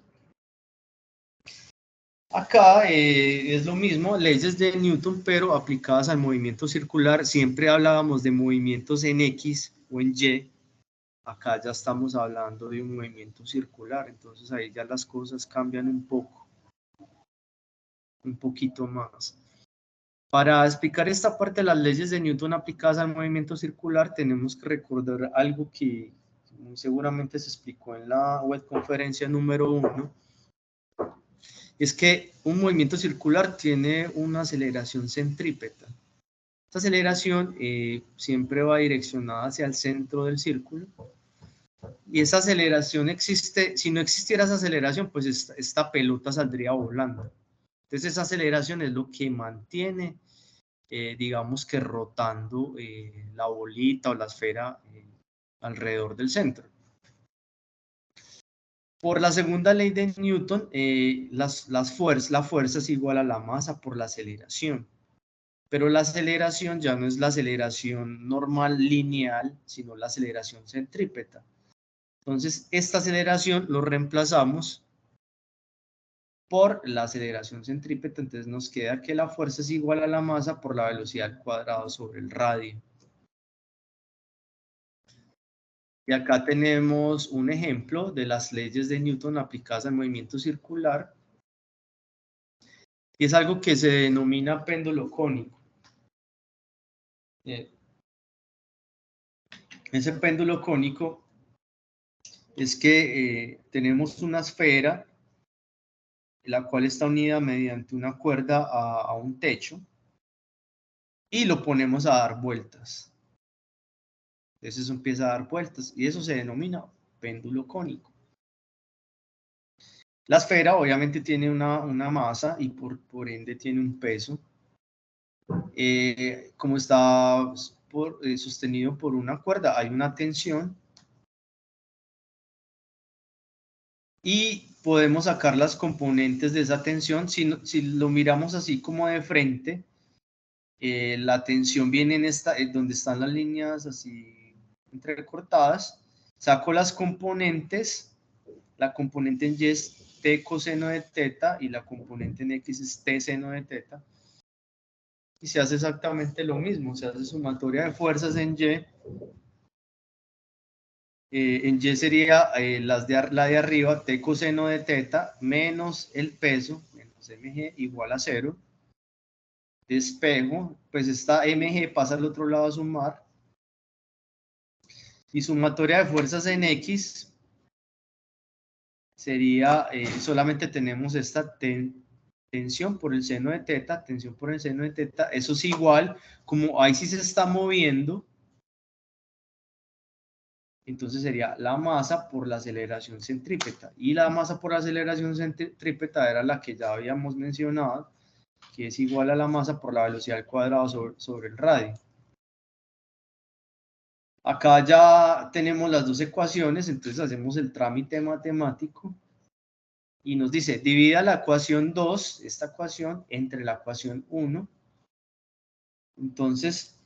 Acá es lo mismo, leyes de Newton, pero aplicadas al movimiento circular. Siempre hablábamos de movimientos en X o en Y. Acá ya estamos hablando de un movimiento circular, entonces ahí ya las cosas cambian un poquito más. Para explicar esta parte de las leyes de Newton aplicadas al movimiento circular, tenemos que recordar algo que muy seguramente se explicó en la web conferencia número 1. Es que un movimiento circular tiene una aceleración centrípeta. Esta aceleración siempre va direccionada hacia el centro del círculo. Y esa aceleración existe, si no existiera esa aceleración, pues esta pelota saldría volando. Entonces esa aceleración es lo que mantiene, digamos que rotando la bolita o la esfera alrededor del centro. Por la segunda ley de Newton, la fuerza es igual a la masa por la aceleración. Pero la aceleración ya no es la aceleración normal lineal, sino la aceleración centrípeta. Entonces, esta aceleración lo reemplazamos por la aceleración centrípeta. Entonces, nos queda que la fuerza es igual a la masa por la velocidad al cuadrado sobre el radio. Y acá tenemos un ejemplo de las leyes de Newton aplicadas al movimiento circular. Y es algo que se denomina péndulo cónico. Ese péndulo cónico es que tenemos una esfera la cual está unida mediante una cuerda a un techo y lo ponemos a dar vueltas. Entonces eso empieza a dar vueltas y eso se denomina péndulo cónico. La esfera obviamente tiene una masa y por ende tiene un peso. Como está sostenido por una cuerda, hay una tensión y podemos sacar las componentes de esa tensión. Si lo miramos así como de frente, la tensión viene en donde están las líneas así entrecortadas. Saco las componentes, la componente en Y es T coseno de teta y la componente en X es T seno de teta. Y se hace exactamente lo mismo, se hace sumatoria de fuerzas en Y. En Y sería la de arriba, T coseno de teta, menos el peso, menos mg, igual a 0. Despejo, pues esta mg pasa al otro lado a sumar. Y sumatoria de fuerzas en X sería, solamente tenemos esta tensión por el seno de teta, tensión por el seno de teta. Eso es igual, como ahí sí se está moviendo, entonces sería la masa por la aceleración centrípeta. Y la masa por la aceleración centrípeta era la que ya habíamos mencionado, que es igual a la masa por la velocidad al cuadrado sobre el radio. Acá ya tenemos las dos ecuaciones, entonces hacemos el trámite matemático y nos dice, divida la ecuación 2, esta ecuación, entre la ecuación 1. Entonces,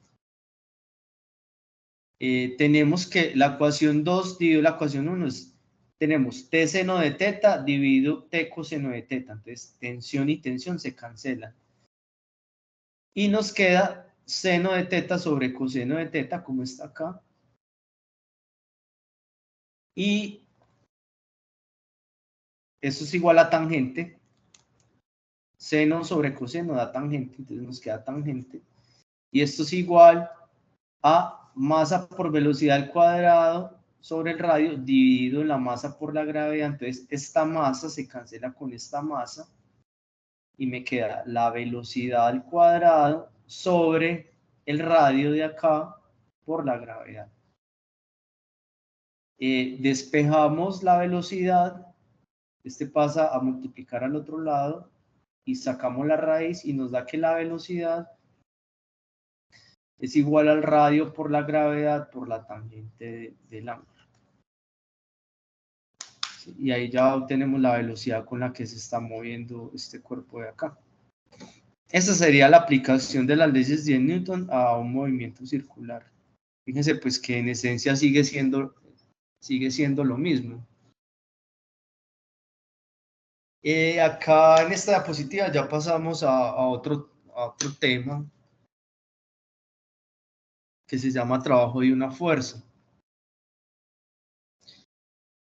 tenemos que la ecuación 2 dividido la ecuación 1 es T tenemos T seno de teta dividido T coseno de teta. Entonces, tensión y tensión se cancelan. Y nos queda seno de teta sobre coseno de teta, como está acá. Y eso es igual a tangente. Seno sobre coseno da tangente, entonces nos queda tangente. Y esto es igual a masa por velocidad al cuadrado sobre el radio dividido en la masa por la gravedad. Entonces esta masa se cancela con esta masa y me queda la velocidad al cuadrado sobre el radio de acá por la gravedad. Despejamos la velocidad, este pasa a multiplicar al otro lado y sacamos la raíz y nos da que la velocidad es igual al radio por la gravedad por la tangente del ángulo. Y ahí ya obtenemos la velocidad con la que se está moviendo este cuerpo de acá. Esa sería la aplicación de las leyes de Newton a un movimiento circular. Fíjense pues que en esencia sigue siendo lo mismo. Acá en esta diapositiva ya pasamos a otro tema que se llama trabajo de una fuerza.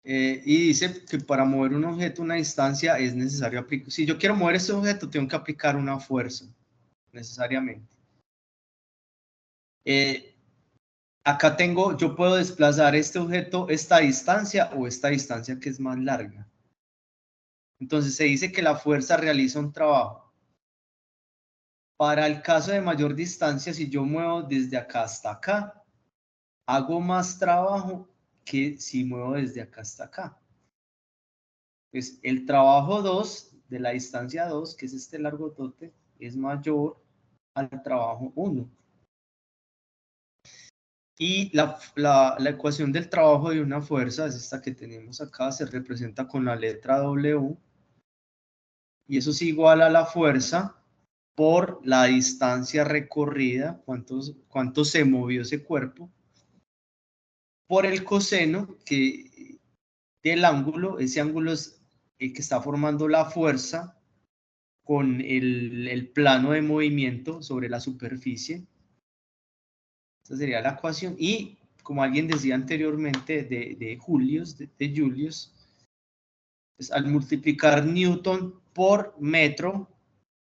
Y dice que para mover un objeto a una distancia es necesario aplicar. Si yo quiero mover este objeto, tengo que aplicar una fuerza, necesariamente. Acá yo puedo desplazar este objeto esta distancia o esta distancia que es más larga. Entonces se dice que la fuerza realiza un trabajo. Para el caso de mayor distancia, si yo muevo desde acá hasta acá, hago más trabajo que si muevo desde acá hasta acá. Pues el trabajo 2 de la distancia 2, que es este largotote, es mayor al trabajo 1. Y la ecuación del trabajo de una fuerza es esta que tenemos acá, se representa con la letra W. Y eso es igual a la fuerza por la distancia recorrida, cuánto se movió ese cuerpo, por el coseno del ángulo. Ese ángulo es el que está formando la fuerza con el plano de movimiento sobre la superficie. Esa sería la ecuación. Y como alguien decía anteriormente de Julius, pues al multiplicar Newton por metro,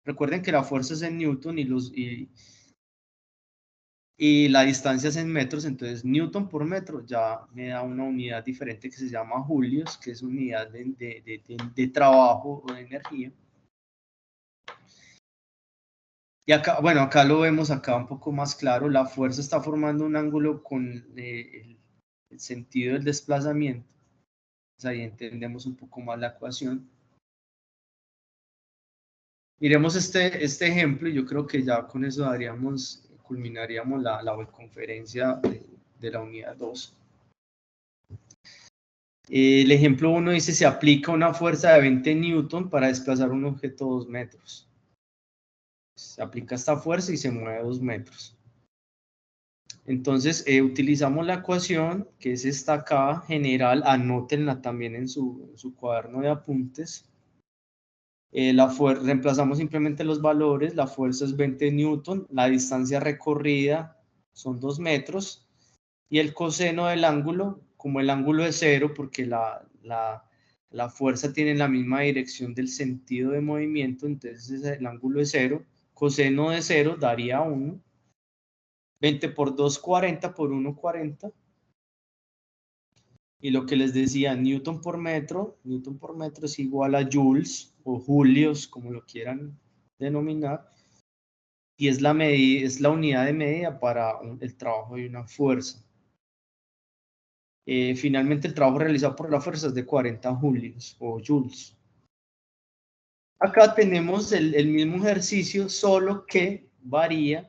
recuerden que la fuerza es en Newton y la distancia es en metros, entonces Newton por metro ya me da una unidad diferente que se llama Julius, que es unidad de trabajo o de energía. Y acá, bueno, acá lo vemos acá un poco más claro, la fuerza está formando un ángulo con el sentido del desplazamiento. Pues ahí entendemos un poco más la ecuación. Miremos este ejemplo y yo creo que ya con eso culminaríamos la webconferencia de la unidad 2. El ejemplo 1 dice: se aplica una fuerza de 20 newton para desplazar un objeto 2 metros. Se aplica esta fuerza y se mueve 2 metros. Entonces utilizamos la ecuación que es esta acá, general, anótenla también en su cuaderno de apuntes. Reemplazamos simplemente los valores, la fuerza es 20 newton, la distancia recorrida son 2 metros, y el coseno del ángulo, como el ángulo es 0, porque la fuerza tiene la misma dirección del sentido de movimiento, entonces el ángulo es 0, coseno de 0 daría 1, 20 por 2, 40 por 1, 40. Y lo que les decía, Newton por metro es igual a joules o julios, como lo quieran denominar, y es la unidad de medida para el trabajo de una fuerza. Finalmente, el trabajo realizado por la fuerza es de 40 julios o joules. Acá tenemos el mismo ejercicio, solo que varía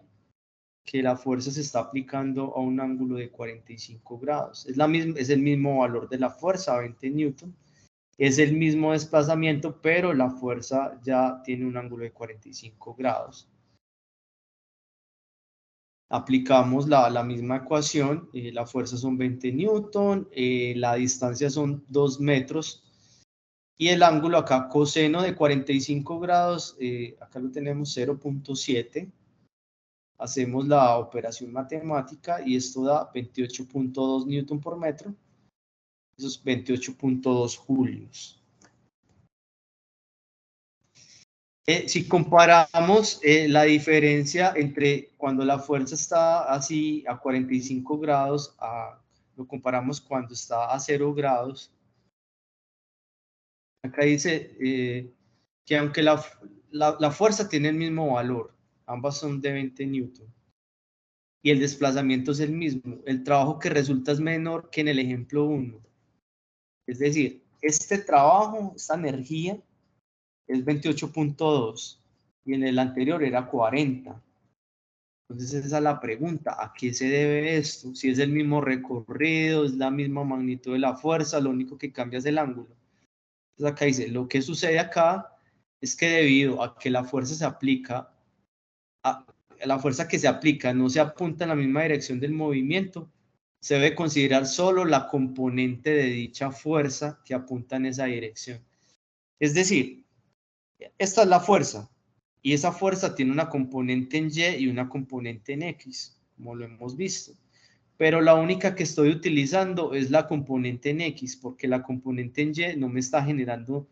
que la fuerza se está aplicando a un ángulo de 45 grados. Es el mismo valor de la fuerza, 20 newton. Es el mismo desplazamiento, pero la fuerza ya tiene un ángulo de 45 grados. aplicamos la misma ecuación, la fuerza son 20 newton, la distancia son 2 metros, y el ángulo acá, coseno de 45 grados, acá lo tenemos 0.7. Hacemos la operación matemática y esto da 28.2 newton por metro. Eso es 28.2 julios. Si comparamos la diferencia entre cuando la fuerza está así a 45 grados, lo comparamos cuando está a 0 grados, acá dice que aunque la fuerza tiene el mismo valor, ambas son de 20 newton, y el desplazamiento es el mismo, el trabajo que resulta es menor que en el ejemplo 1. Es decir, este trabajo, esta energía, es 28.2 y en el anterior era 40. Entonces esa es la pregunta, ¿a qué se debe esto? Si es el mismo recorrido, es la misma magnitud de la fuerza, lo único que cambia es el ángulo. Entonces acá dice, lo que sucede acá es que debido a que la fuerza se aplica, la fuerza que se aplica no se apunta en la misma dirección del movimiento, se debe considerar solo la componente de dicha fuerza que apunta en esa dirección. Es decir, esta es la fuerza, y esa fuerza tiene una componente en Y y una componente en X, como lo hemos visto. Pero la única que estoy utilizando es la componente en X, porque la componente en Y no me está generando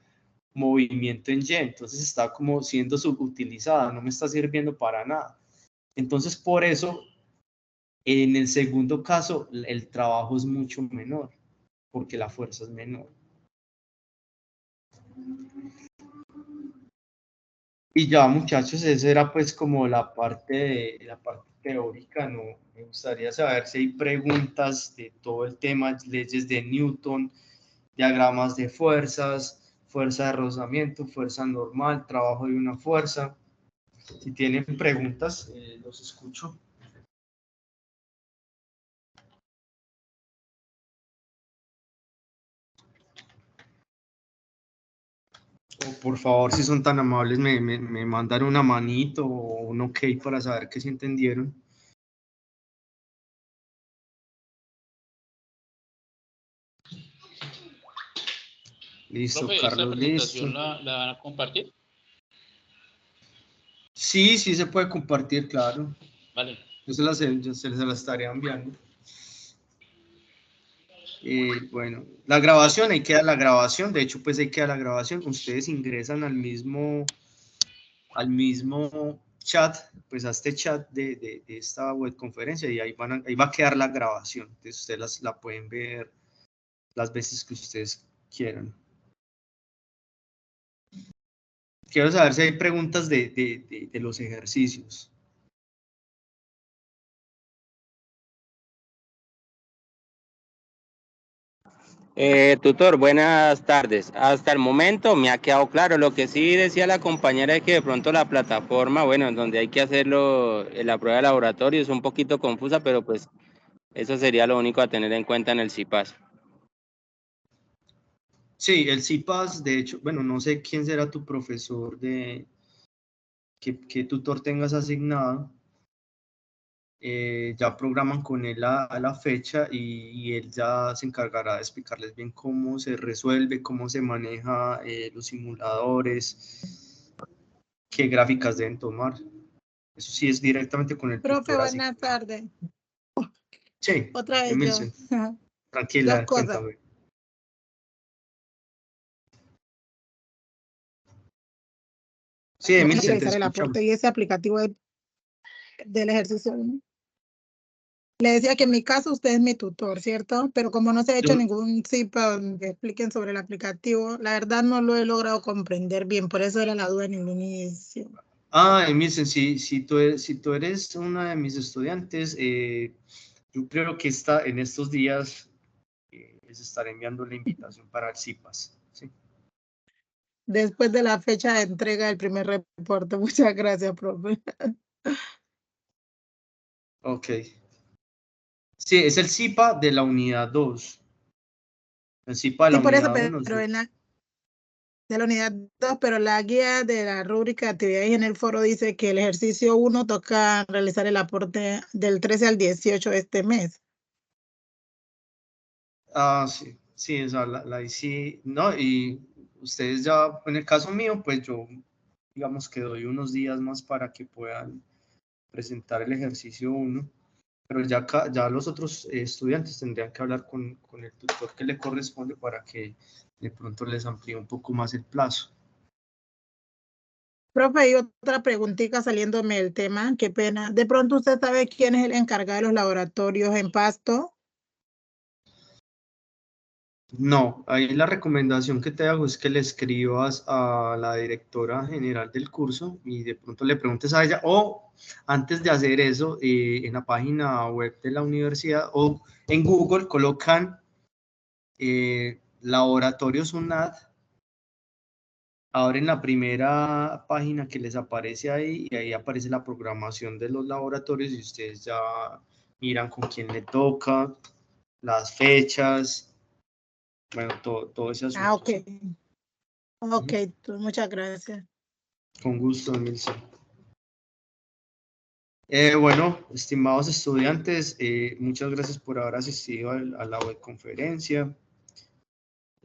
movimiento en Y, entonces está como siendo subutilizada, no me está sirviendo para nada. Entonces, por eso, en el segundo caso, el trabajo es mucho menor, porque la fuerza es menor. Y ya, muchachos, esa era pues como la parte teórica, ¿no? Me gustaría saber si hay preguntas de todo el tema, leyes de Newton, diagramas de fuerzas, fuerza de rozamiento, fuerza normal, trabajo de una fuerza. Si tienen preguntas, los escucho. O por favor, si son tan amables, me mandan una manito o un ok para saber que sí entendieron. Listo, Profe, Carlos, ¿esta presentación listo. la van a compartir? Sí, sí se puede compartir, claro. Vale. Yo se la estaré enviando. Bueno, la grabación, ahí queda la grabación. De hecho, pues ahí queda la grabación. Ustedes ingresan al mismo chat, pues a este chat de esta webconferencia y ahí va a quedar la grabación. Entonces ustedes la pueden ver las veces que ustedes quieran. Quiero saber si hay preguntas de los ejercicios. Tutor, buenas tardes. Hasta el momento me ha quedado claro. Lo que sí decía la compañera es que de pronto la plataforma, bueno, en donde hay que hacerlo, la prueba de laboratorio es un poquito confusa, pero pues eso sería lo único a tener en cuenta en el CIPAS. Sí, el CIPAS, de hecho, bueno, no sé quién será tu profesor qué tutor tengas asignado. Ya programan con él a la fecha y él ya se encargará de explicarles bien cómo se resuelve, cómo se maneja los simuladores, qué gráficas deben tomar. Eso sí es directamente con el Profe, tutor. Así. buenas tardes. Sí, Otra vez yo. Emilsen, tranquila, Dos cosas. cuéntame. Sí, Emilsen, te Realizar el escuchamos. aporte y ese aplicativo del ejercicio. Le decía que en mi caso usted es mi tutor, ¿cierto? Pero como no se ha hecho ningún CIPA donde expliquen sobre el aplicativo, la verdad no lo he logrado comprender bien, por eso era la duda en el inicio. Emilsen, si tú eres una de mis estudiantes, yo creo que en estos días les estaré enviando la invitación para el CIPAS. ¿Sí? Después de la fecha de entrega del primer reporte. Muchas gracias, profe. Ok. Sí, es el CIPA de la unidad 2. El CIPA de Sí, la por eso, unidad 1. pero de la unidad 2, pero la guía de la rúbrica de actividades en el foro dice que el ejercicio 1 toca realizar el aporte del 13 al 18 de este mes. Ah, sí, sí, o sea, sí, no, y ustedes ya, en el caso mío, pues yo, digamos que doy unos días más para que puedan presentar el ejercicio 1, pero ya los otros estudiantes tendrían que hablar con el tutor que le corresponde para que de pronto les amplíe un poco más el plazo. Profe, y otra preguntita saliéndome del tema, qué pena. ¿De pronto usted sabe quién es el encargado de los laboratorios en Pasto? No, ahí la recomendación que te hago es que le escribas a la directora general del curso y de pronto le preguntes a ella, o antes de hacer eso, en la página web de la universidad o en Google colocan Laboratorios UNAD, abren la primera página que les aparece ahí y ahí aparece la programación de los laboratorios y ustedes ya miran con quién le toca, las fechas. Bueno, todo ese asunto. Ah, ok. Ok, muchas gracias. Con gusto, Emilce. Bueno, estimados estudiantes, muchas gracias por haber asistido a la webconferencia.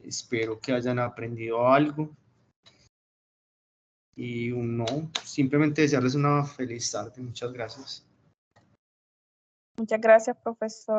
Espero que hayan aprendido algo. Y simplemente desearles una feliz tarde. Muchas gracias. Muchas gracias, profesor.